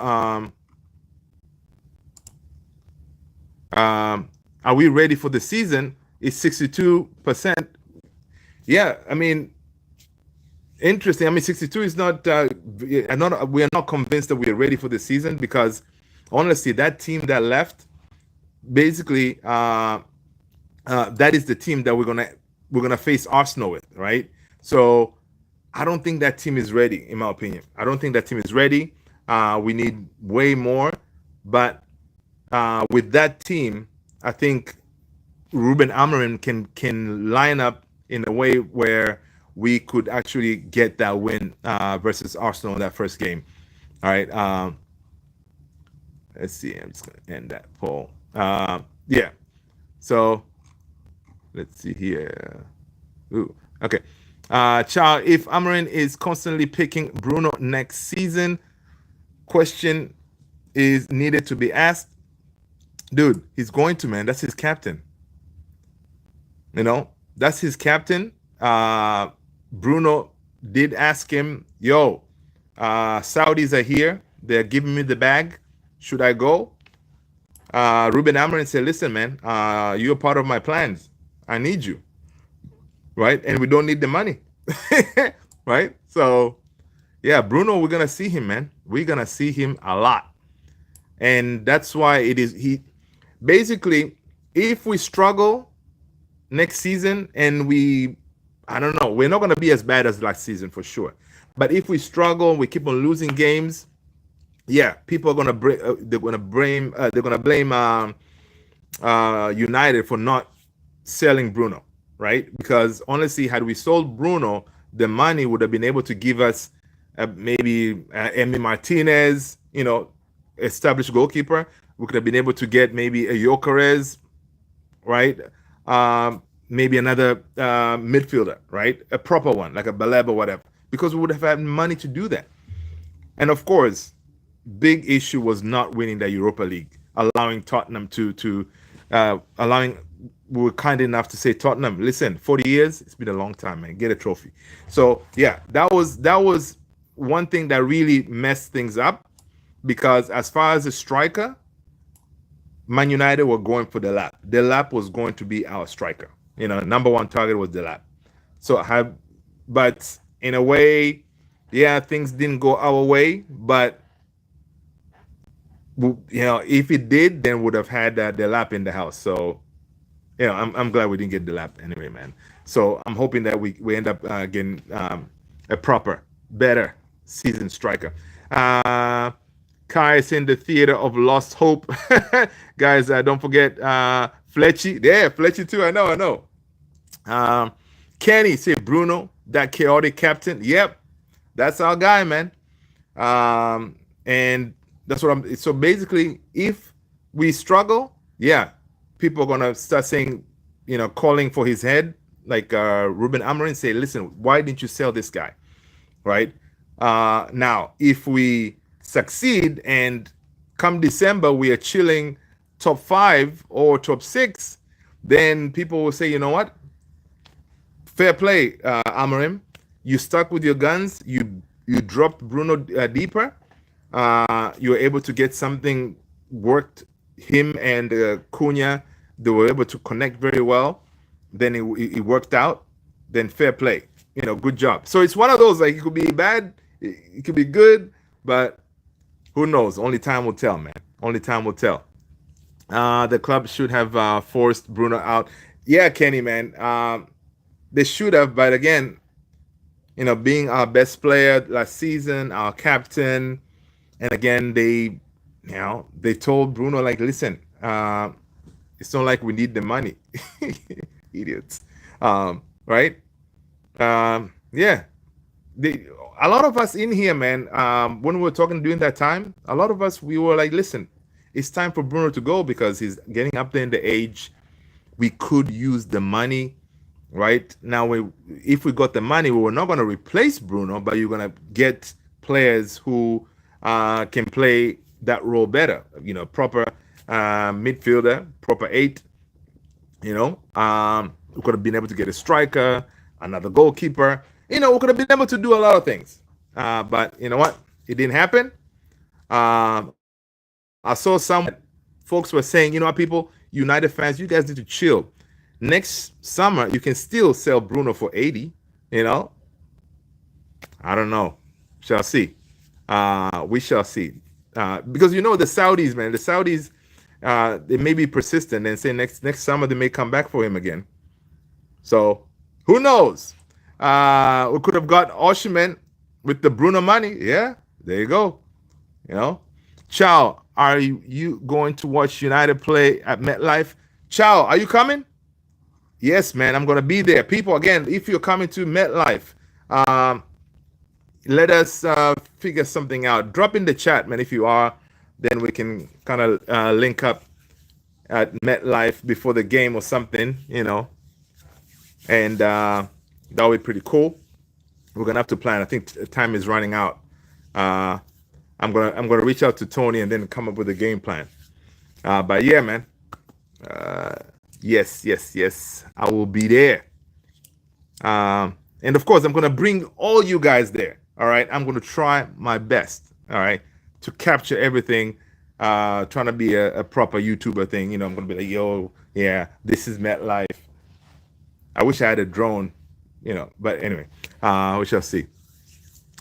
[SPEAKER 1] Are we ready for the season? It's 62%. Yeah, I mean, interesting. I mean, 62 is not. We are not convinced that we are ready for the season because, honestly, that team that left, basically, that is the team that we're gonna face Arsenal with, right? So, I don't think that team is ready, in my opinion. I don't think that team is ready. We need way more, but with that team, I think Ruben Amorim can line up in a way where we could actually get that win versus Arsenal in that first game. All right. Let's see. I'm just going to end that poll. Yeah. So let's see here. Ooh. Okay. Charles, if Amorim is constantly picking Bruno next season, question is needed to be asked. Dude, he's going to, man. That's his captain. You know, that's his captain. Bruno did ask him, yo, Saudis are here. They're giving me the bag. Should I go? Ruben Amorim said, listen, man, you're part of my plans. I need you. Right? And we don't need the money. Right? So, yeah, Bruno, we're going to see him, man. We're going to see him a lot. And that's why basically, if we struggle next season and I don't know, we're not going to be as bad as last season for sure. But if we struggle, we keep on losing games, yeah, people are going to blame United for not selling Bruno, right? Because honestly, had we sold Bruno, the money would have been able to give us maybe Emi Martinez, established goalkeeper. We could have been able to get maybe a Gyökeres, right? Maybe another midfielder, right? A proper one, like a Baleba or whatever, because we would have had money to do that. And of course, big issue was not winning the Europa League, allowing Tottenham we were kind enough to say, Tottenham, listen, 40 years, it's been a long time, man. Get a trophy. So yeah, that was one thing that really messed things up, because as far as a striker, Man United were going for the lap. The lap was going to be our striker. Number one target was the lap. But in a way, yeah, things didn't go our way. But if it did, then would have had the lap in the house. So, I'm glad we didn't get the lap anyway, man. So I'm hoping that we end up getting a proper, better season striker. Kai is in the theater of lost hope. Guys, don't forget, Fletchy, yeah, Fletchy too. I know. Um, Kenny say Bruno, that chaotic captain. Yep, that's our guy, man. And that's what I'm. So basically, if we struggle, yeah, people are gonna start saying, calling for his head, like Ruben Amorim say, listen, why didn't you sell this guy, right? Now, if we succeed and come December we are chilling top 5 or top 6, then people will say, you know what? Fair play, Amorim. You stuck with your guns. You dropped Bruno deeper. You were able to get something worked. Him and Cunha, they were able to connect very well. Then it worked out. Then fair play. Good job. So it's one of those, like, it could be bad, it could be good, but who knows? Only time will tell, man. Only time will tell. The club should have forced Bruno out. Yeah, Kenny, man. They should have, but again, being our best player last season, our captain, and again, they told Bruno, like, listen, it's not like we need the money. Idiots. Right? Yeah. A lot of us in here, man, when we were talking during that time, a lot of us, we were like, listen, it's time for Bruno to go because he's getting up there in the age. We could use the money. Right now, if we got the money, we were not going to replace Bruno, but you're going to get players who can play that role better. Proper midfielder, proper 8. We could have been able to get a striker, another goalkeeper. We could have been able to do a lot of things. But you know what? It didn't happen. I saw some folks were saying, what, people, United fans, you guys need to chill. Next summer, you can still sell Bruno for 80, I don't know. Shall see. We shall see. Because the Saudis, man, the Saudis, they may be persistent and say next summer they may come back for him again. So, who knows? We could have got Osimhen with the Bruno money. Yeah, there you go. Chow, are you going to watch United play at MetLife? Chow, are you coming? Yes, man, I'm going to be there. People, again, if you're coming to MetLife, let us figure something out. Drop in the chat, man, if you are. Then we can kind of link up at MetLife before the game or something, And that'll be pretty cool. We're going to have to plan. I think time is running out. I'm gonna reach out to Tony and then come up with a game plan. But yeah, man. Yes. I will be there. And of course, I'm gonna bring all you guys there. All right. I'm gonna try my best. All right, to capture everything. Trying to be a proper YouTuber thing. I'm gonna be like, yo, yeah, this is MetLife. I wish I had a drone. But anyway, we shall see.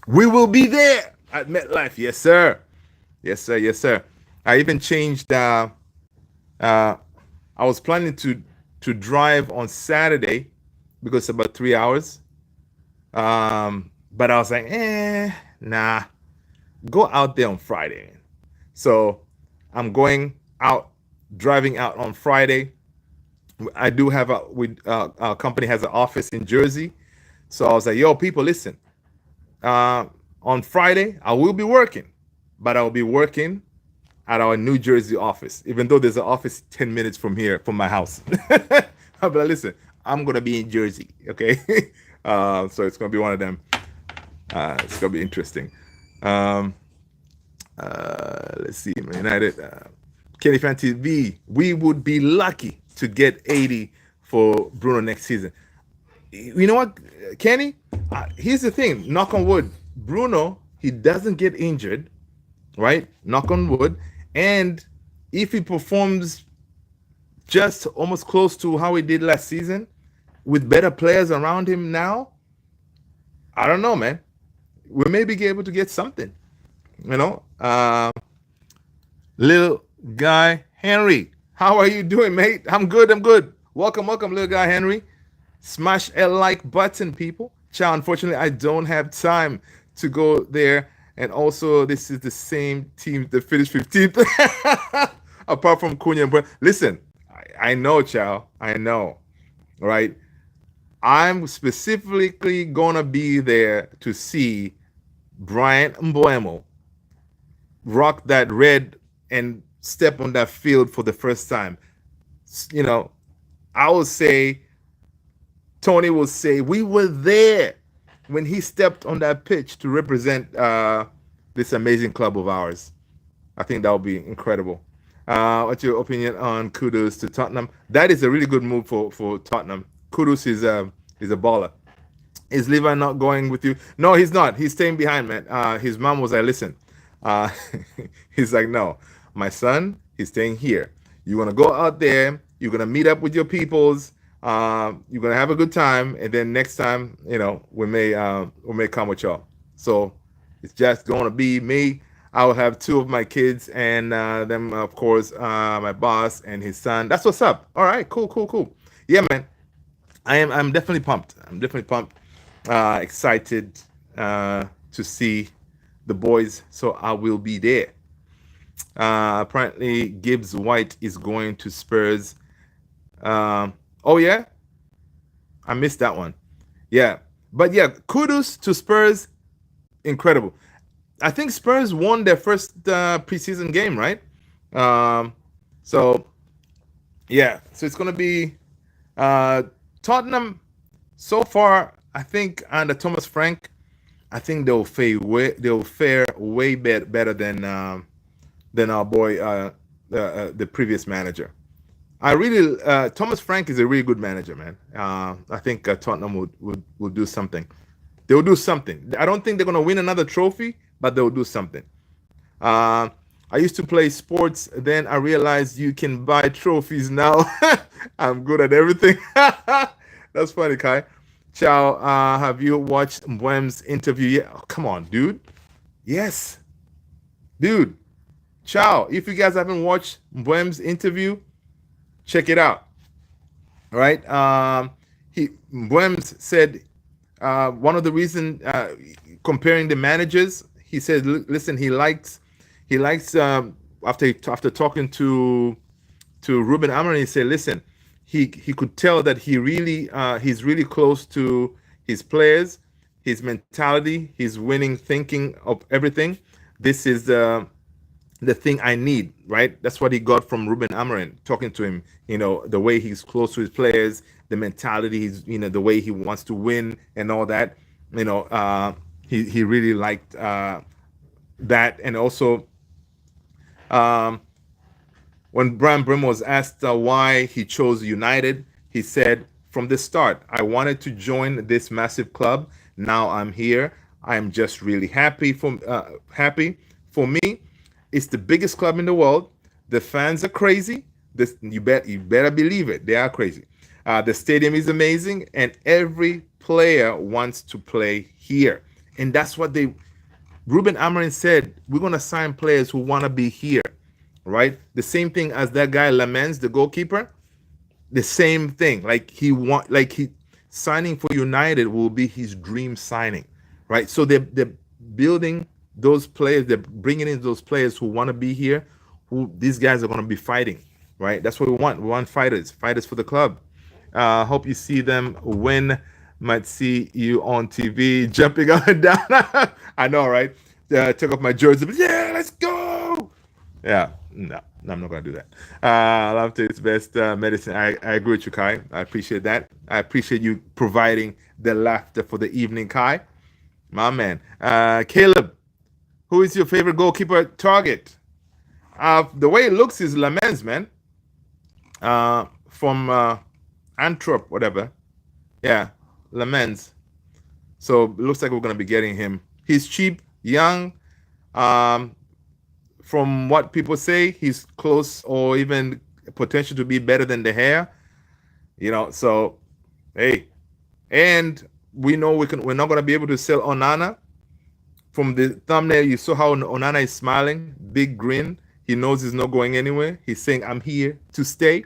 [SPEAKER 1] We will be there at MetLife. Yes, sir. Yes, sir. I even changed. I was planning to drive on Saturday because it's about 3 hours. But I was like, nah. Go out there on Friday. So I'm driving out on Friday. I do have our company has an office in Jersey. So I was like, yo, people, listen. On Friday, I will be working, but I will be working at our New Jersey office, even though there's an office 10 minutes from here, from my house. But listen, I'm going to be in Jersey, okay? So it's going to be one of them. It's going to be interesting. Let's see, United. Kenny Fan TV, we would be lucky to get 80 for Bruno next season. You know what, Kenny? Here's the thing, knock on wood. Bruno, he doesn't get injured, right? Knock on wood. And if he performs just almost close to how he did last season with better players around him now, I don't know, man. We may be able to get something, Little guy Henry, how are you doing, mate? I'm good. Welcome, little guy Henry. Smash a like button, people. Chow, unfortunately, I don't have time to go there. And also, this is the same team that finished 15th. Apart from Cunha. But listen, I know, Chow. I know. Right. I'm specifically gonna be there to see Brian Mbuemo rock that red and step on that field for the first time. You know, I will say, Tony will say, we were there when he stepped on that pitch to represent this amazing club of ours. I think that would be incredible. What's your opinion on Kudos to Tottenham? That is a really good move for Tottenham. Kudos is a baller. Is Levi not going with you? No, he's not. He's staying behind, man. His mom was like, listen. Uh, he's like, no, my son, he's staying here. You're gonna go out there. You're gonna meet up with your peoples. You're gonna have a good time, and then next time, we may come with y'all. So it's just gonna be me. I will have two of my kids, and then of course my boss and his son. That's what's up. All right, cool, cool, cool. Yeah, man. I'm definitely pumped. I'm definitely pumped. Excited to see the boys. So I will be there. Apparently, Gibbs White is going to Spurs. Oh yeah, I missed that one. Yeah, but yeah, kudos to Spurs. Incredible. I think Spurs won their first preseason game, right? Um, so yeah, so it's gonna be uh, Tottenham. So far, I think under Thomas Frank, I think they'll fare way better than our boy the previous manager. I really Thomas Frank is a really good manager, man. I think Tottenham would do something. They will do something. I don't think they're gonna win another trophy, but they will do something. Uh, I used to play sports. Then I realized you can buy trophies now. I'm good at everything. That's funny, Kai. Chow, have you watched Mbwem's interview yet? Oh, come on, dude. Yes, dude. Chow, if you guys haven't watched Mbwem's interview, check it out. All right. He Mbwem said one of the reason comparing the managers, he said, listen, he likes after talking to Ruben Amorim, he said, listen, he could tell that he's really close to his players, his mentality, his winning thinking of everything. This is the thing I need, right? That's what he got from Ruben Amorim, talking to him. The way he's close to his players, the mentality, the way he wants to win and all that. He really liked that, and also um, when Brian Brim was asked why he chose United, he said, from the start, I wanted to join this massive club. Now I'm here. I'm just really happy. For me, it's the biggest club in the world. The fans are crazy. You better believe it. They are crazy. The stadium is amazing, and every player wants to play here. And that's what Ruben Amorim said. We're gonna sign players who want to be here, right? The same thing as that guy Lammens, the goalkeeper. The same thing. He signing for United will be his dream signing, right? So they're building those players. They're bringing in those players who want to be here. Who these guys are going to be fighting, right? That's what we want. We want fighters for the club. Hope you see them win. Might see you on TV jumping up and down. I know, right? Took off my jersey, but yeah, let's go. Yeah, no, I'm not gonna do that. Love to its best medicine. I agree with you, Kai. I appreciate that. I appreciate you providing the laughter for the evening, Kai. My man. Caleb, who is your favorite goalkeeper target? The way it looks is Lammens, man. From Antwerp, whatever. Yeah, Lammens. So it looks like we're gonna be getting him. He's cheap, young. From what people say, he's close or even potential to be better than the hair. So hey, and we know we're not gonna be able to sell Onana. From the thumbnail, you saw how Onana is smiling, big grin. He knows he's not going anywhere. He's saying, I'm here to stay.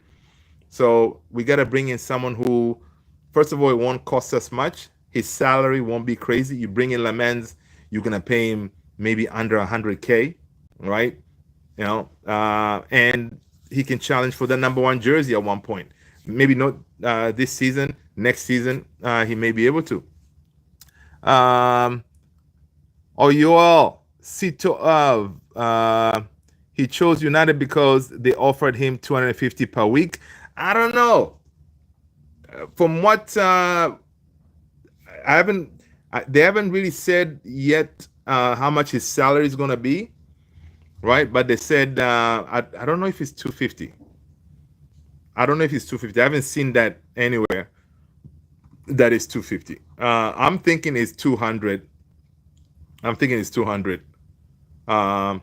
[SPEAKER 1] So we got to bring in someone who, first of all, it won't cost us much. His salary won't be crazy. You bring in Lammens, you're going to pay him maybe under 100K, right? And he can challenge for the number one jersey at one point. Maybe not this season. Next season, he may be able to. Oyuel Sito he chose United because they offered him 250 per week. I don't know. From what they haven't really said yet how much his salary is going to be, right? But they said I don't know if it's 250. I don't know if it's 250. I haven't seen that anywhere. That is 250. I'm thinking it's 200. I'm thinking it's 200. How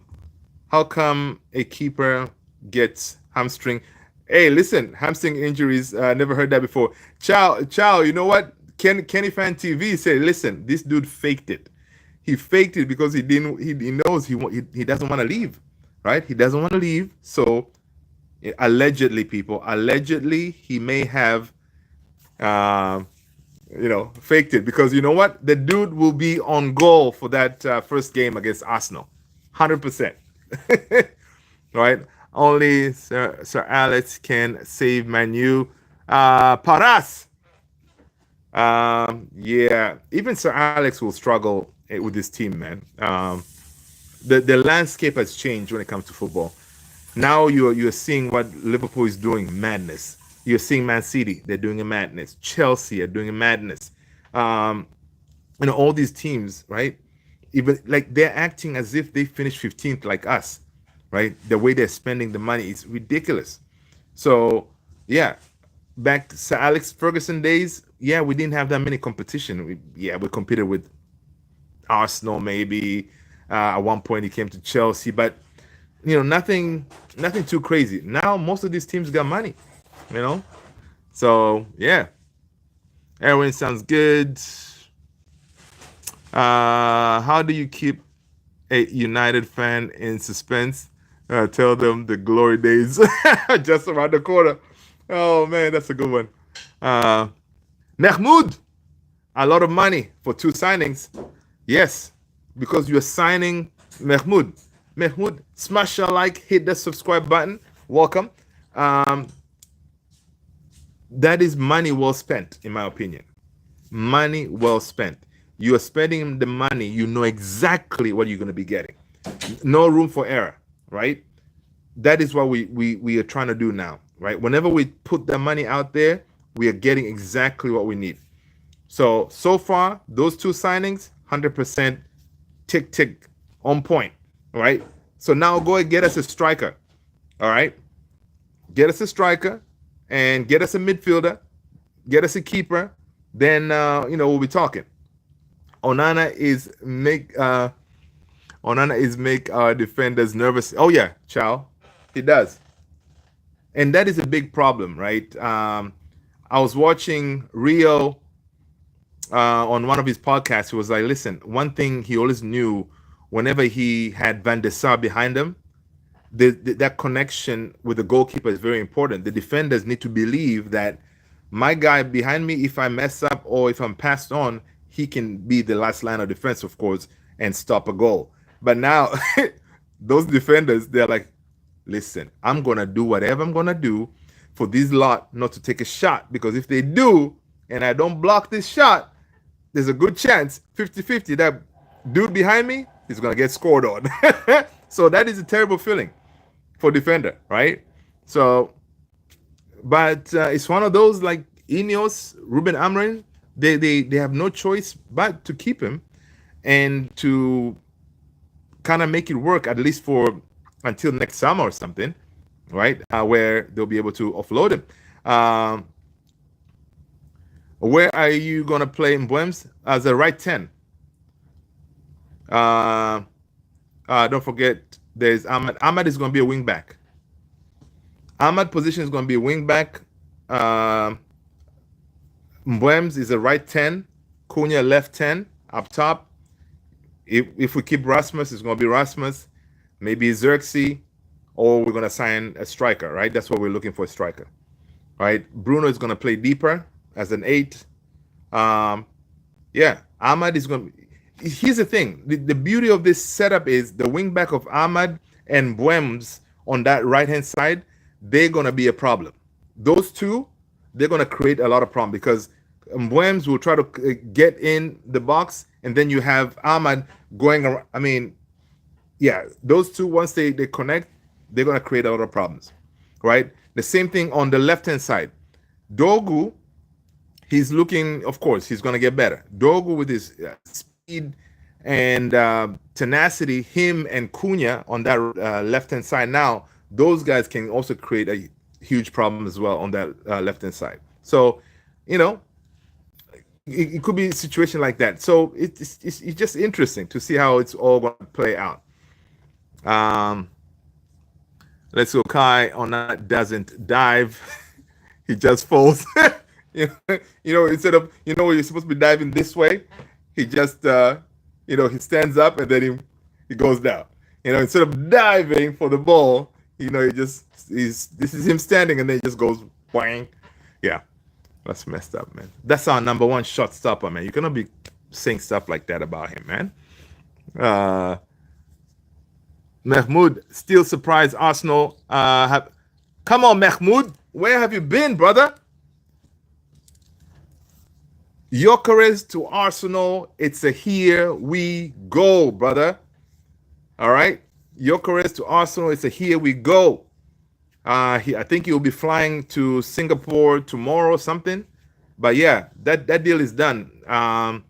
[SPEAKER 1] come a keeper gets hamstring? Hey, listen, hamstring injuries. Never heard that before. Chow. You know what? Kenny Fan TV said, listen, this dude faked it. He faked it because he didn't. He knows he doesn't want to leave, right? He doesn't want to leave. So allegedly, he may have, faked it because you know what? The dude will be on goal for that first game against Arsenal, 100%. Right? Only Sir Alex can save Manu. Paras. Yeah, even Sir Alex will struggle with this team, man. The landscape has changed when it comes to football. Now you're seeing what Liverpool is doing, madness. You're seeing Man City, they're doing a madness. Chelsea are doing a madness. All these teams, right? Even like they're acting as if they finished 15th like us, right? The way they're spending the money is ridiculous. So yeah, back to Sir Alex Ferguson days, yeah, we didn't have that many competition. We competed with Arsenal maybe. At one point he came to Chelsea, but nothing too crazy. Now most of these teams got money, So yeah, Erwin sounds good. How do you keep a United fan in suspense? Tell them the glory days just around the corner. Oh man, that's a good one. Mahmoud, a lot of money for 2 signings. Yes, because you're signing Mahmoud. Mahmoud, smash a like, hit the subscribe button. Welcome. That is money well spent, in my opinion. Money well spent. You are spending the money, you know exactly what you're going to be getting. No room for error, right? That is what we are trying to do now, right? Whenever we put the money out there, we are getting exactly what we need. So far, those 2 signings, 100% tick, on point, all right? So now go and get us a striker, all right? Get us a striker and get us a midfielder, get us a keeper, then, we'll be talking. Onana is make our defenders nervous. Oh yeah, Chow, it does, and that is a big problem, right? I was watching Rio on one of his podcasts. He was like, "Listen, one thing he always knew, whenever he had Van der Sar behind him, that connection with the goalkeeper is very important. The defenders need to believe that my guy behind me, if I mess up or if I'm passed on, he can be the last line of defense, of course, and stop a goal. But now, those defenders, they're like, listen, I'm going to do whatever I'm going to do for this lot not to take a shot. Because if they do, and I don't block this shot, there's a good chance, 50-50, that dude behind me is going to get scored on." So that is a terrible feeling for defender, right? So, but it's one of those like Ineos, Ruben Amorim, they have no choice but to keep him and to kind of make it work, at least for until next summer or something, right? Where they'll be able to offload him. Where are you going to play in Mbwems? As a right 10. Don't forget, there's Ahmad. Ahmad is going to be a wing back. Ahmad position is going to be a wing back. Mbwems is a right 10. Cunha left 10 up top. If we keep Rasmus, it's going to be Rasmus. Maybe Xerxes, or we're going to sign a striker, right? That's what we're looking for, a striker, right? Bruno is going to play deeper as an 8. Yeah, Ahmad is going to... Here's the thing. The beauty of this setup is the wing back of Ahmad and Mbwems on that right-hand side they're gonna be a problem. Those two, they're gonna create a lot of problem because Mbwems will try to get in the box, and then you have Ahmad going around. I mean, yeah, those two once they connect, they're gonna create a lot of problems, right? The same thing on the left hand side. Dogu, he's looking, of course, he's gonna get better. Dogu with his speed and tenacity, him and Cunha on that left hand side now, those guys can also create a huge problem as well on that left hand side. So, you know, it could be a situation like that. So it's just interesting to see how it's all going to play out. Um, let's go. Kai on that doesn't dive; he just falls. Instead of you're supposed to be diving this way, he just he stands up and then he goes down. Instead of diving for the ball, this is him standing and then he just goes whang. Yeah, that's messed up, man. That's our number one shot stopper, man. You cannot be saying stuff like that about him, man. Mahmoud still surprised Arsenal. Come on, Mahmoud, where have you been, brother? Gyökeres to Arsenal. It's a here we go, brother. All right, Gyökeres to Arsenal. It's a here we go. I think he'll be flying to Singapore tomorrow or something. But yeah, that deal is done. I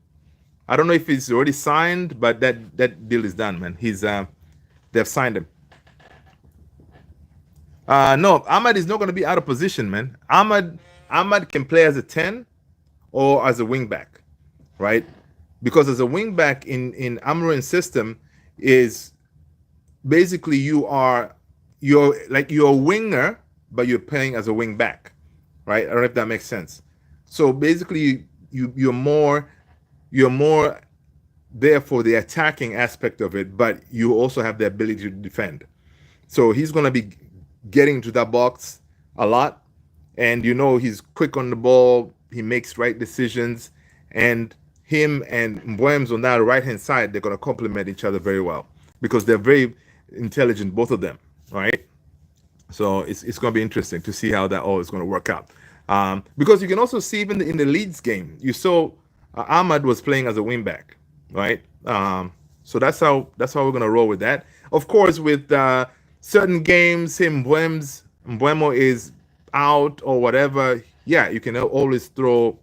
[SPEAKER 1] don't know if it's already signed, but that deal is done, man. They've signed him. No, Ahmad is not going to be out of position, man. Ahmad can play as a 10 or as a wing back, right? Because as a wing back in Amorim's system is basically you're a winger, but you're playing as a wing back, right? I don't know if that makes sense. So basically, you're more there for the attacking aspect of it, but you also have the ability to defend. So he's going to be getting to that box a lot, and he's quick on the ball. He makes right decisions, and him and Mbwems on that right hand side, they're going to complement each other very well because they're very intelligent, both of them, right? So it's going to be interesting to see how that all is going to work out. Because you can also see even in the Leeds game, you saw Ahmad was playing as a wingback, right? So that's how we're going to roll with that. Of course, with certain games, Mbwemo is out or whatever. Yeah, you can always throw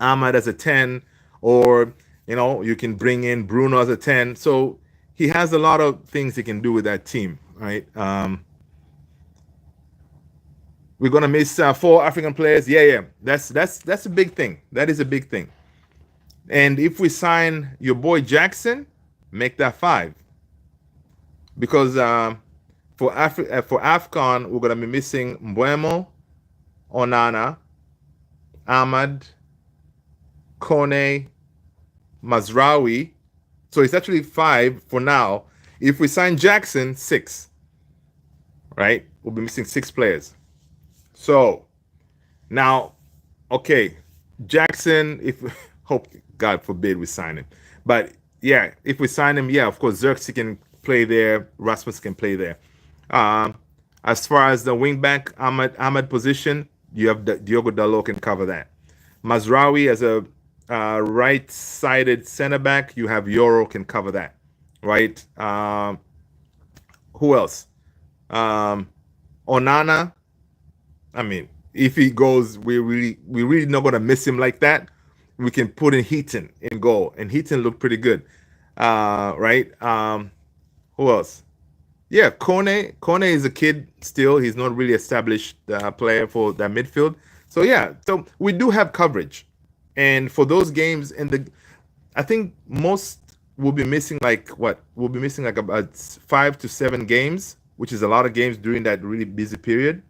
[SPEAKER 1] Ahmad as a 10, or you can bring in Bruno as a 10. So he has a lot of things he can do with that team, right? We're gonna miss 4 African players. Yeah. That's a big thing. That is a big thing. And if we sign your boy Jackson, make that 5. Because for AFCON, we're gonna be missing Mbeumo, Onana, Ahmad, Kone, Mazraoui. So it's actually 5 for now. If we sign Jackson, 6. Right? We'll be missing 6 players. So now, okay, Jackson, if hope God forbid we sign him. But yeah, if we sign him, yeah, of course Xerxes can play there, Rasmus can play there. As far as the wingback Ahmad position, you have Diogo Dalot can cover that. Mazraoui as a right-sided center back, you have Yoro can cover that, right? Who else? Onana. I mean, if he goes, we really not gonna miss him like that. We can put in Heaton in goal, and Heaton looked pretty good, right? Who else? Yeah, Kone. Kone is a kid still. He's not really established player for that midfield. So yeah, so we do have coverage, and for those games, I think most will be missing we'll be missing like about 5 to 7 games, which is a lot of games during that really busy period.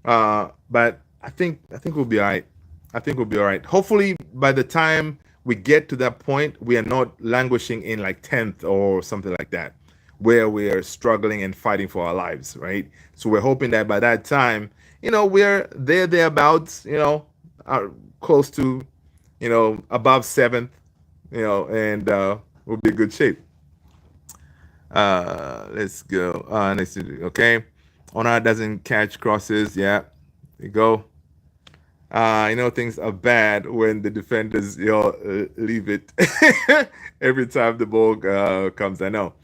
[SPEAKER 1] But I think we'll be all right. I think we'll be all right. Hopefully, by the time we get to that point, we are not languishing in like 10th or something like that, where we're struggling and fighting for our lives, right? So we're hoping that by that time, we're thereabouts, close to, above 7th, and we'll be in good shape. Let's go. Okay. Onana doesn't catch crosses. Yeah, there you go. Things are bad when the defenders, leave it every time the ball comes. I know.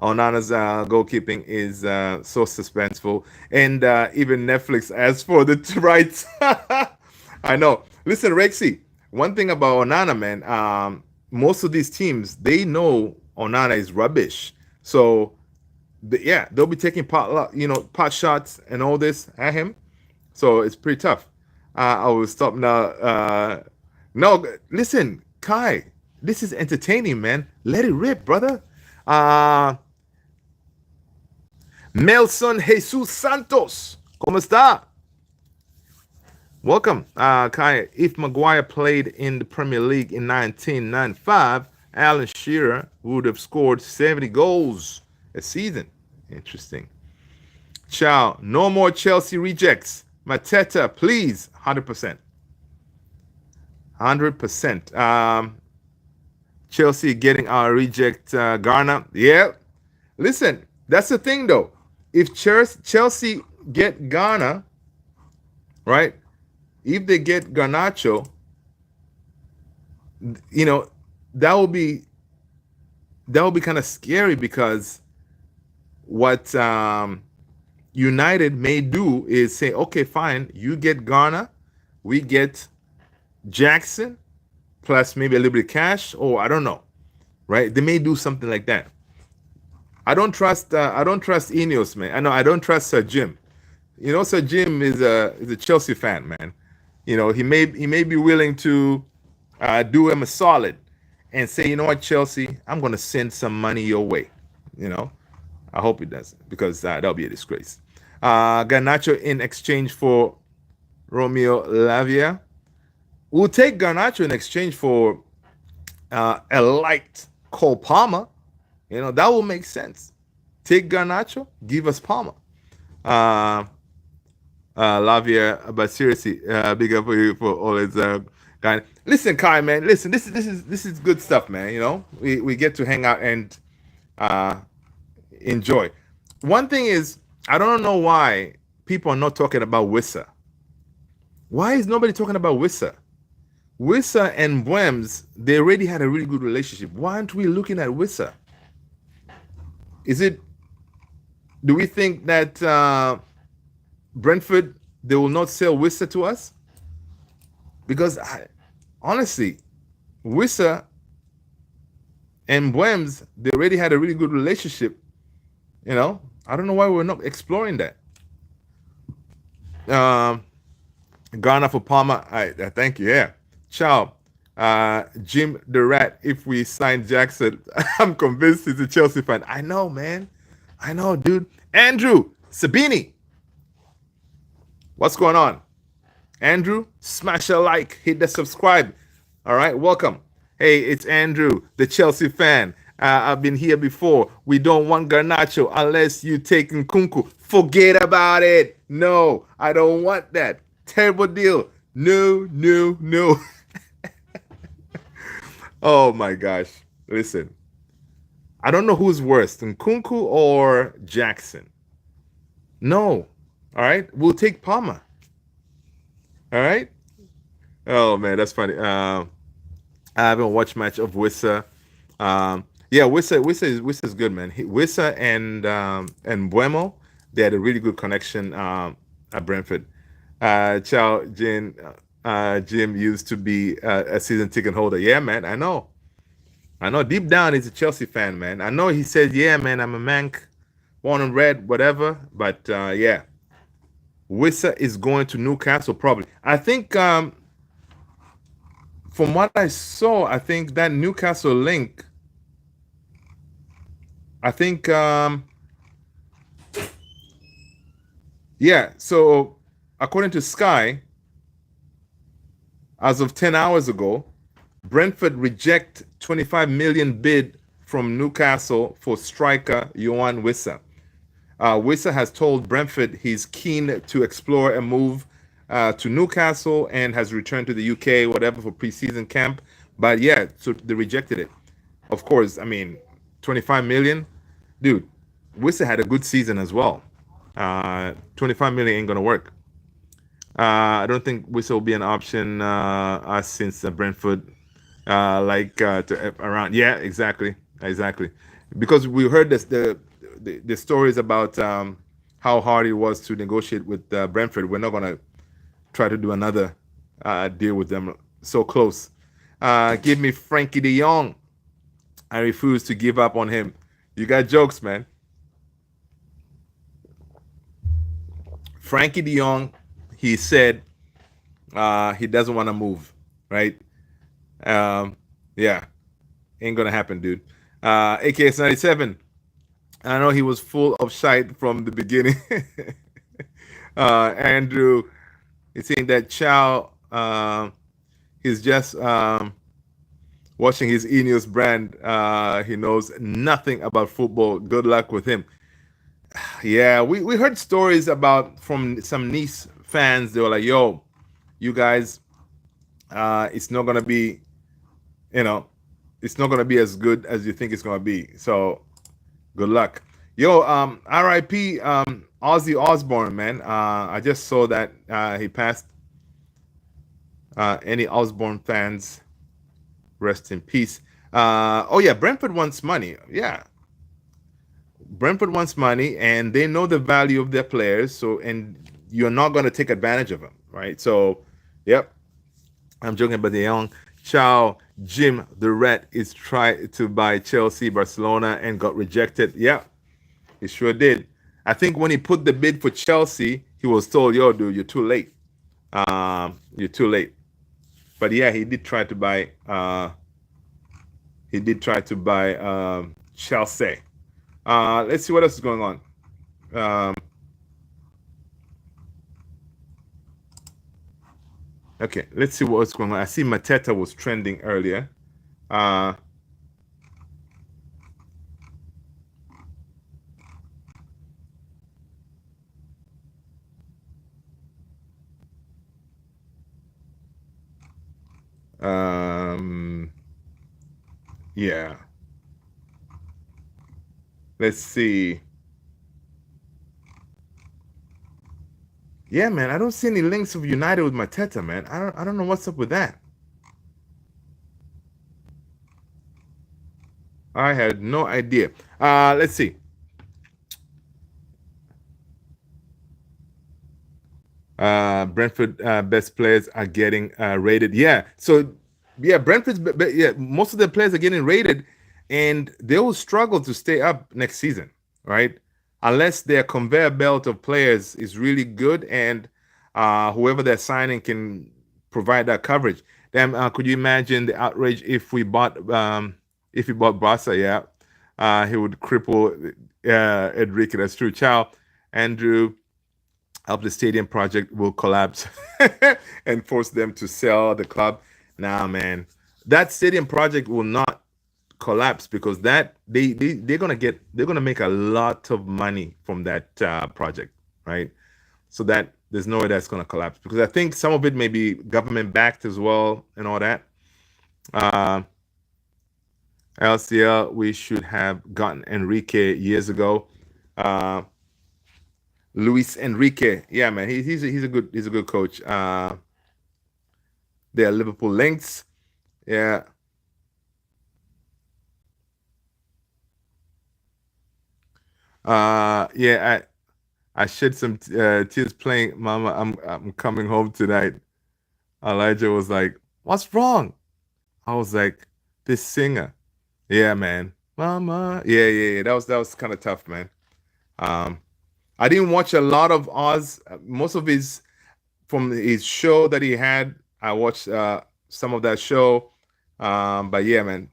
[SPEAKER 1] Onana's goalkeeping is so suspenseful, and even Netflix asks for the rights. I know. Listen, Rexy. One thing about Onana, man. Most of these teams they know Onana is rubbish, so yeah, they'll be taking pot shots and all this at him. So it's pretty tough. I will stop now. No, listen, Kai, this is entertaining, man. Let it rip, brother. Uh, Nelson Jesus Santos, ¿cómo está? Welcome, Kai. If Maguire played in the Premier League in 1995, Alan Shearer would have scored 70 goals a season. Interesting. Ciao. No more Chelsea rejects. Mateta, please. 100%. 100%. Chelsea getting our reject Garner. Yeah. Listen, that's the thing though. If Chelsea get Garner, right? If they get Garnacho, that will be kind of scary because what United may do is say, okay, fine, you get Garner, we get Jackson, plus maybe a little bit of cash, or I don't know, right? They may do something like that. I don't trust Ineos, man. I don't trust Sir Jim. Sir Jim is a Chelsea fan, man. He may be willing to do him a solid and say, you know what, Chelsea, I'm going to send some money your way. I hope it doesn't, because that'll be a disgrace. Garnacho in exchange for Romeo Lavia. We'll take Garnacho in exchange for a light Cole Palmer. That will make sense. Take Garnacho, give us Palmer. Lavia, but seriously, big up for you for all his guy. Listen, Kai, man. Listen, this is good stuff, man. We get to hang out and enjoy. One thing is, I don't know why people are not talking about Wissa. Why is nobody talking about Wissa? Wissa and Bwems, they already had a really good relationship. Why aren't we looking at Wissa? Do we think that Brentford, they will not sell Wissa to us? Because honestly, Wissa and Bwems, they already had a really good relationship. I don't know why we're not exploring that. Ghana for Palmer. I thank you. Yeah. Ciao. Jim the Rat. If we sign Jackson, I'm convinced he's a Chelsea fan. I know, man. I know, dude. Andrew Sabini. What's going on? Andrew, smash a like, hit the subscribe. All right, welcome. Hey, it's Andrew, the Chelsea fan. I've been here before. We don't want Garnacho unless you take Nkunku. Forget about it. No, I don't want that. Terrible deal. No, no, no. Oh my gosh. Listen, I don't know who's worse, Nkunku or Jackson. No. All right, we'll take Palmer. All right. Oh man, that's funny. I haven't watched much of Wissa. Yeah, Wissa is good, man. Wissa and Buemo, they had a really good connection at Brentford. Chow Jim used to be a season ticket holder. Yeah, man, I know. Deep down, he's a Chelsea fan, man. I know he says, yeah, man, I'm a Manc, born and red, whatever. But yeah, Wissa is going to Newcastle probably. I think from what I saw, I think that Newcastle link. I think yeah. So according to Sky, as of 10 hours ago, Brentford reject 25 million bid from Newcastle for striker Yohan Wissa. Wissa has told Brentford he's keen to explore a move to Newcastle and has returned to the UK, whatever, for preseason camp. But yeah, so they rejected it. Of course, I mean, 25 million, dude. Wissa had a good season as well. 25 million ain't gonna work. I don't think Whistle will be an option since Brentford around. Yeah, exactly. Because we heard the stories about how hard it was to negotiate with Brentford. We're not gonna try to do another deal with them so close. Give me Frankie De Jong. I refuse to give up on him. You got jokes, man. Frankie De Jong, he said he doesn't want to move, right? Um, yeah, ain't gonna happen, dude. AKS 97. I know he was full of shite from the beginning. Andrew, he's saying that Chow, he's just watching his Ineos brand. He knows nothing about football. Good luck with him. Yeah, we heard stories about from some Nice fans. They were like, "Yo, you guys, it's not gonna be, you know, it's not gonna be as good as you think it's gonna be." So, good luck. Yo, R.I.P. Ozzy Osbourne, man. I just saw that he passed. Any Osbourne fans, rest in peace. Oh yeah, Brentford wants money. Yeah, Brentford wants money, and they know the value of their players. So, and you're not going to take advantage of them, right? So, yep. I'm joking about the young Chow Jim the Rat is tried to buy Chelsea, Barcelona, and got rejected. Yeah, he sure did. I think when he put the bid for Chelsea, he was told, "Yo, dude, you're too late. You're too late." But yeah, he did try to buy. He did try to buy Chelsea. Let's see what else is going on. Um, okay, let's see what's going on. I see Mateta was trending earlier. Uh, um, yeah. Let's see. Yeah, man. I don't see any links of United with Mateta, man. I don't know what's up with that. I had no idea. Let's see. Brentford best players are getting rated. Yeah. So yeah, yeah, most of the players are getting rated, and they will struggle to stay up next season, right? Unless their conveyor belt of players is really good, and whoever they're signing can provide that coverage. Then could you imagine the outrage if we bought Barca? Yeah, he would cripple Enrique. That's true. Ciao, Andrew of the stadium project will collapse and force them to sell the club. Nah, man, that stadium project will not collapse because that they're gonna make a lot of money from that project, right? So that there's no way that's gonna collapse because I think some of it may be government backed as well and all that. Uh, LCL, we should have gotten Enrique years ago. Uh, Luis Enrique, yeah, man, he's a good coach. They are Liverpool links, yeah. Yeah, I shed some tears playing Mama. I'm coming home tonight. Elijah was like, "What's wrong?" I was like, "This singer." Yeah, man. Mama. Yeah. That was kind of tough, man. Um, I didn't watch a lot of Oz. Most of his from his show that he had. I watched some of that show. But yeah, man,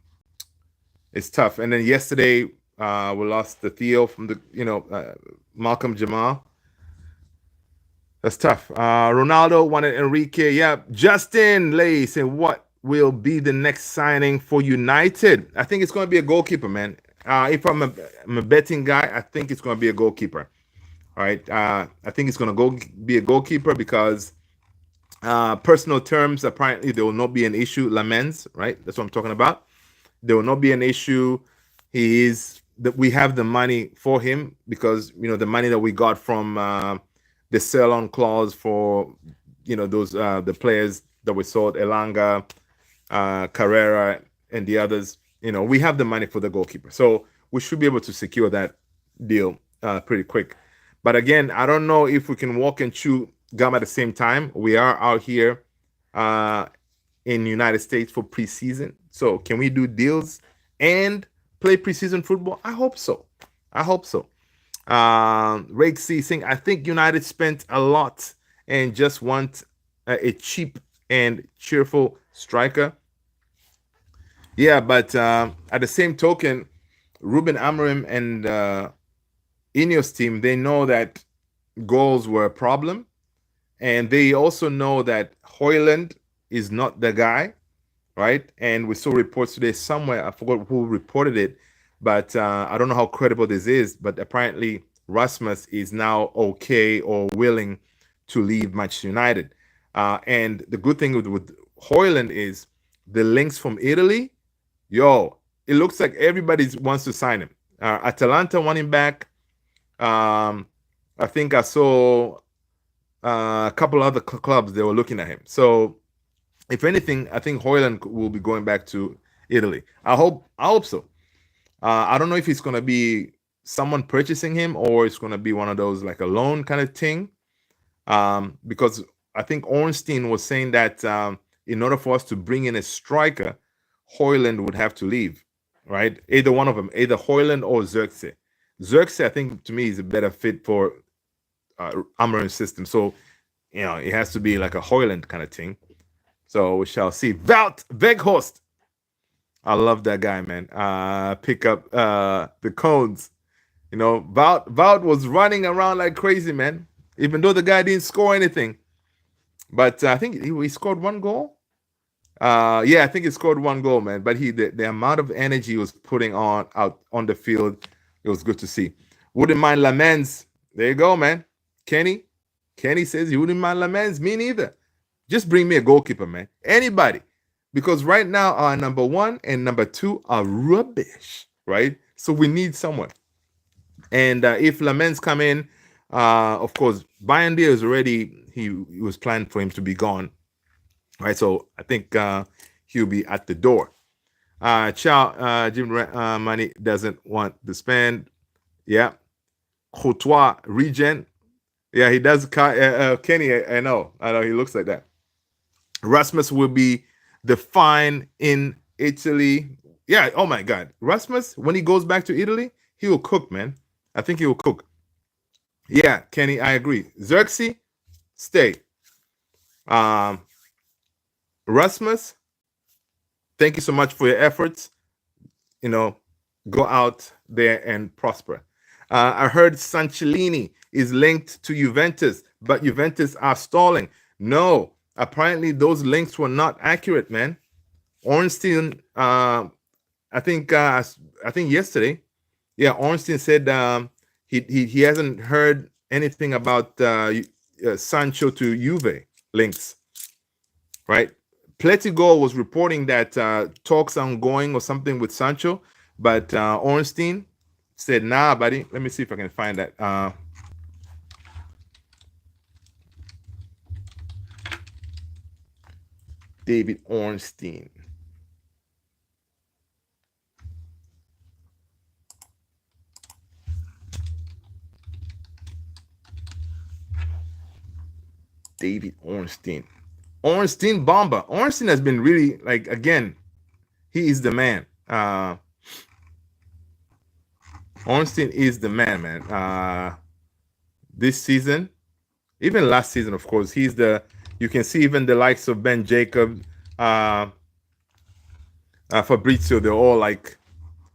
[SPEAKER 1] it's tough. And then yesterday, we lost the Theo from the Malcolm Jamal. That's tough. Ronaldo wanted Enrique. Yeah, Justin Lay said, "What will be the next signing for United?" I think it's going to be a goalkeeper, man. If I'm a betting guy, I think it's going to be a goalkeeper. All right. I think it's going to go be a goalkeeper because personal terms apparently there will not be an issue. Lammens, right? That's what I'm talking about. There will not be an issue. He is that we have the money for him because the money that we got from the sell-on clause for those the players that we sold, Elanga, Carrera, and the others. We have the money for the goalkeeper, so we should be able to secure that deal pretty quick. But again, I don't know if we can walk and chew gum at the same time. We are out here in the United States for preseason, so can we do deals and play preseason football? I hope so. I hope so. Rake C saying, I think United spent a lot and just want a cheap and cheerful striker. Yeah, but at the same token, Ruben Amorim and Ineos team, they know that goals were a problem. And they also know that Hoyland is not the guy, right? And we saw reports today somewhere, I forgot who reported it, but I don't know how credible this is, but apparently Rasmus is now okay or willing to leave Manchester United. And the good thing with Hoyland is the links from Italy, it looks like everybody wants to sign him. Atalanta want him back. I think I saw a couple other clubs, they were looking at him. So if anything, I think Hoyland will be going back to Italy. I hope so. I don't know if it's going to be someone purchasing him or it's going to be one of those like a loan kind of thing. Because I think Ornstein was saying that in order for us to bring in a striker, Hoyland would have to leave, right? Either one of them, either Hoyland or Xerxes. Xerxes, I think, to me, is a better fit for Amorim's system. So, it has to be like a Hoyland kind of thing. So we shall see. Wout Weghorst. I love that guy, man. Pick up the cones. Wout was running around like crazy, man. Even though the guy didn't score anything. But I think he scored one goal. I think he scored one goal, man. But the amount of energy he was putting out on the field, it was good to see. Wouldn't mind Lammens. There you go, man. Kenny says he wouldn't mind Lammens. Me neither. Just bring me a goalkeeper, man. Anybody. Because right now our number 1 and number 2 are rubbish, right? So we need someone. And if Lammens come in, of course, Bayern is already, he was planned for him to be gone. Right, so I think he'll be at the door. Jim Money doesn't want to spend. Yeah. Courtois, Regen. Yeah, he does. Kenny, I know he looks like that. Rasmus will be the fine in Italy. Yeah, oh my God. Rasmus, when he goes back to Italy, he will cook, man. I think he will cook. Yeah, Kenny, I agree. Xerxes, stay. Rasmus, thank you so much for your efforts. Go out there and prosper. I heard Sanchellini is linked to Juventus, but Juventus are stalling. No, apparently those links were not accurate, man. Ornstein, I think yesterday, Ornstein said he hasn't heard anything about Sancho to Juve links, right? Pletigo was reporting that talks are ongoing or something with Sancho, but Ornstein said, nah, buddy. Let me see if I can find that. David Ornstein. David Ornstein. Ornstein Bomba. Ornstein has been really, again, he is the man. Ornstein is the man. This season, even last season, of course, you can see even the likes of Ben Jacob, Fabrizio, they're all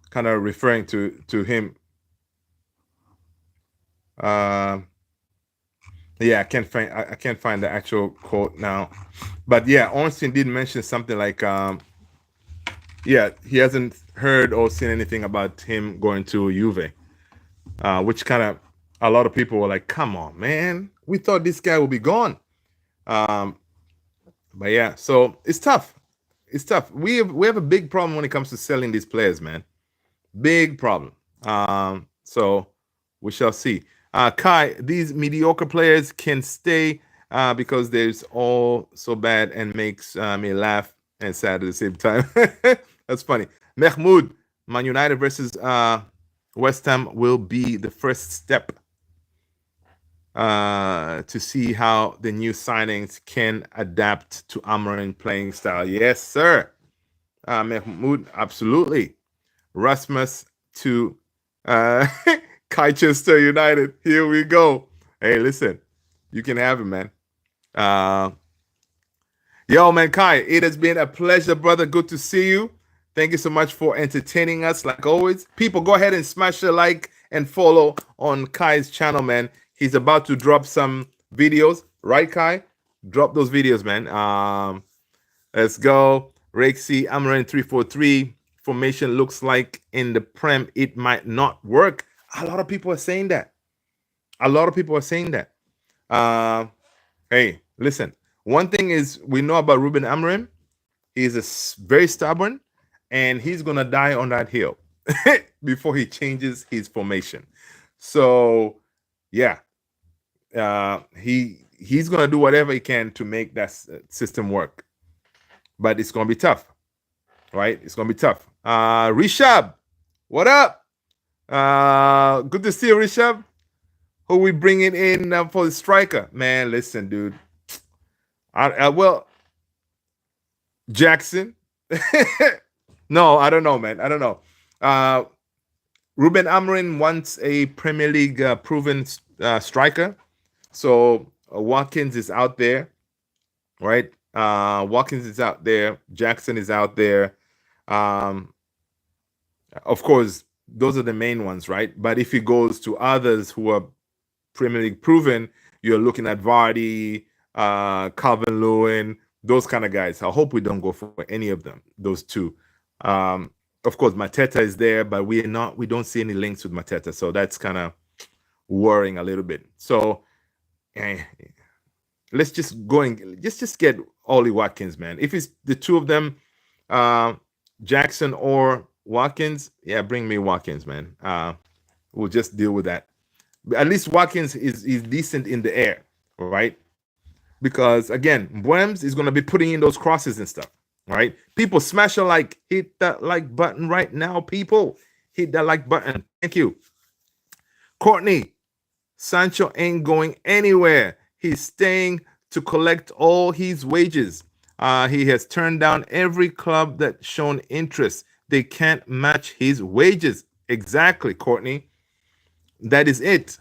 [SPEAKER 1] kind of referring to him. I can't find the actual quote now, but Ornstein did mention something like, he hasn't heard or seen anything about him going to Juve, which kind of a lot of people were like, "Come on, man, we thought this guy would be gone." But so it's tough. It's tough. We have a big problem when it comes to selling these players, man. Big problem. So we shall see. Kai, these mediocre players can stay because there's all so bad and makes me laugh and sad at the same time. That's funny. Mahmoud, Man United versus West Ham will be the first step to see how the new signings can adapt to Amorim playing style. Yes, sir. Mahmoud, absolutely. Rasmus to Chichester United. Here we go. Hey, listen, you can have it, man. Yo, man, Kai, it has been a pleasure, brother. Good to see you. Thank you so much for entertaining us, like always. People, go ahead and smash the like and follow on Kai's channel, man. He's about to drop some videos, right, Kai? Drop those videos, man. Let's go. Rexy, Amorim 343. Formation looks like in the Prem it might not work. A lot of people are saying that. Hey, listen. One thing is we know about Ruben Amorim. He's very stubborn, and he's gonna die on that hill before he changes his formation. So, yeah, he's gonna do whatever he can to make that system work, but it's gonna be tough, right? It's gonna be tough. Rishab, what up? Good to see you, Rishab. Who we bringing in for the striker? Man, listen, dude. Well, Jackson. No, I don't know, man. I don't know. Ruben Amorim wants a Premier League proven striker. So Watkins is out there, right? Watkins is out there. Jackson is out there. Of course, those are the main ones, right? But if he goes to others who are Premier League proven, you're looking at Vardy, Calvin-Lewin, those kind of guys. I hope we don't go for any of them, those two. Of course, Mateta is there, but we don't see any links with Mateta, so that's kind of worrying a little bit. So let's just just get Ollie Watkins, man. If it's the two of them, Jackson or Watkins, yeah, bring me Watkins, man. We'll just deal with that. At least Watkins is decent in the air, right? Because again, Brems is going to be putting in those crosses and stuff, right? People smash a like, hit that like button right now, people. Hit that like button. Thank you. Courtney, Sancho ain't going anywhere. He's staying to collect all his wages. He has turned down every club that shown interest. They can't match his wages. Exactly, Courtney. That is it.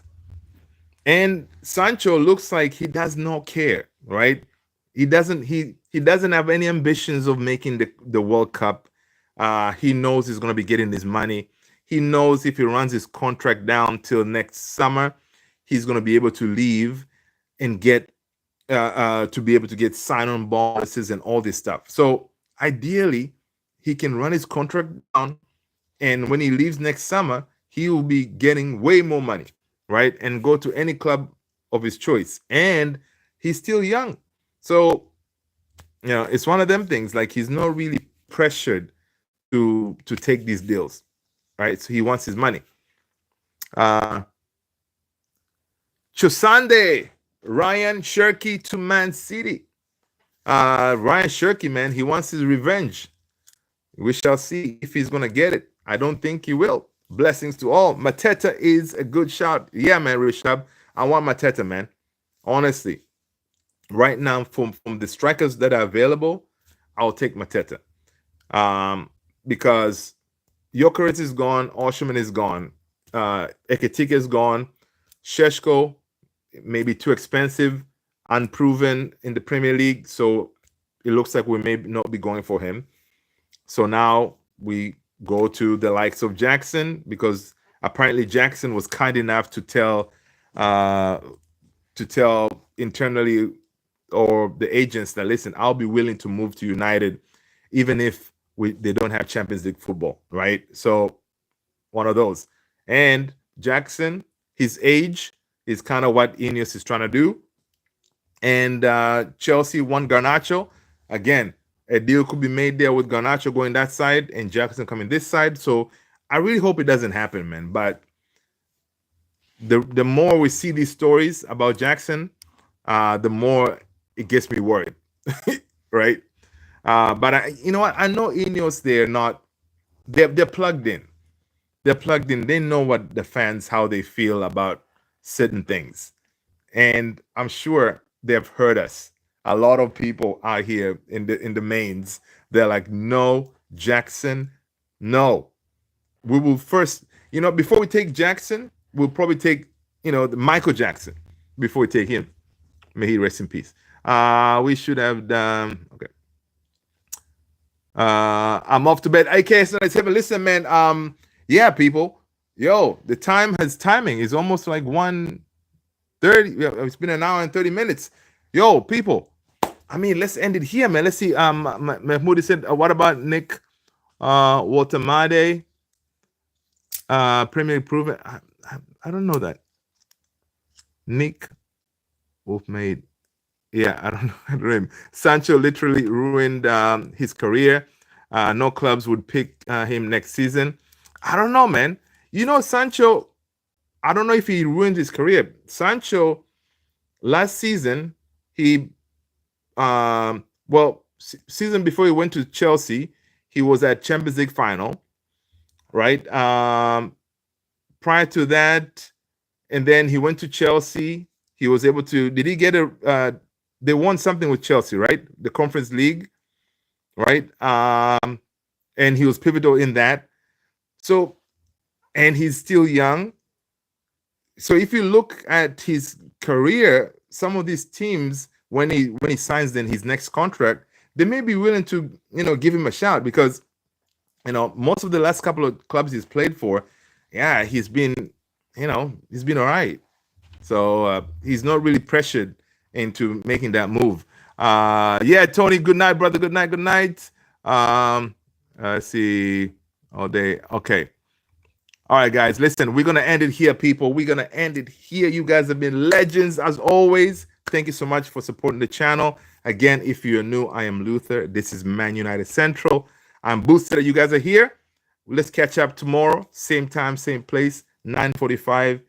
[SPEAKER 1] And Sancho looks like he does not care, right? He doesn't have any ambitions of making the World Cup. He knows he's going to be getting his money. He knows if he runs his contract down till next summer, he's going to be able to leave and get to be able to get sign-on bonuses and all this stuff. So ideally, he can run his contract down, and when he leaves next summer, he will be getting way more money, right? And go to any club of his choice. And he's still young. So, it's one of them things. Like, he's not really pressured to take these deals, right? So he wants his money. Chosande, Ryan Cherky to Man City. Ryan Cherky, man, he wants his revenge. We shall see if he's going to get it. I don't think he will. Blessings to all. Mateta is a good shout. Yeah, man, Rishab. I want Mateta, man. Honestly. Right now, from the strikers that are available, I'll take Mateta. Because Jokerit is gone. Osherman is gone. Ekitike is gone. Sheshko, maybe too expensive, unproven in the Premier League. So it looks like we may not be going for him. So now we go to the likes of Jackson, because apparently Jackson was kind enough to tell internally or the agents that, listen, I'll be willing to move to United even if they don't have Champions League football, right? So one of those. And Jackson, his age is kind of what Ineos is trying to do. And Chelsea won Garnacho. Again, a deal could be made there with Garnacho going that side and Jackson coming this side. So I really hope it doesn't happen, man. But the more we see these stories about Jackson, the more it gets me worried, right? But you know what? I know Ineos, they're plugged in. They're plugged in. They know what the fans, how they feel about certain things, and I'm sure they've heard us. A lot of people out here in the mains, they're like, no, Jackson, no. We will first, before we take Jackson, we'll probably take, the Michael Jackson before we take him. May he rest in peace. We should have done. Okay. I'm off to bed. Okay, so let's have a listen, man. Yeah, people. Yo, the timing is almost like 1:30. It's been an hour and 30 minutes. Yo, people. I mean, let's end it here, man. Let's see. Mahmoudi said, what about Nick Watamade? Premier improvement. I don't know that. Nick Wolf made. Yeah, I don't know. I don't know. Sancho literally ruined his career. No clubs would pick him next season. I don't know, man. Sancho, I don't know if he ruined his career. Sancho, last season, season before he went to Chelsea, he was at Champions League final, right? Prior to that, and then he went to Chelsea. He was able to. Did he get they won something with Chelsea, right? The Conference League, right? And he was pivotal in that. So, and he's still young. So if you look at his career, some of these teams, when he signs then his next contract, they may be willing to, give him a shout because, most of the last couple of clubs he's played for, yeah, he's been all right. So he's not really pressured into making that move. Yeah, Tony, good night, brother. Good night. Let's see. All day. Okay. All right, guys. Listen, we're going to end it here, people. We're going to end it here. You guys have been legends as always. Thank you so much for supporting the channel. Again, if you're new, I am Luther. This is Man United Central. I'm boosted that you guys are here. Let's catch up tomorrow. Same time, same place, 9:45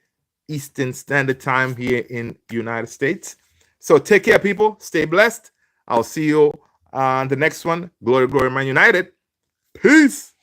[SPEAKER 1] Eastern Standard Time here in United States. So take care, people. Stay blessed. I'll see you on the next one. Glory, Man United. Peace.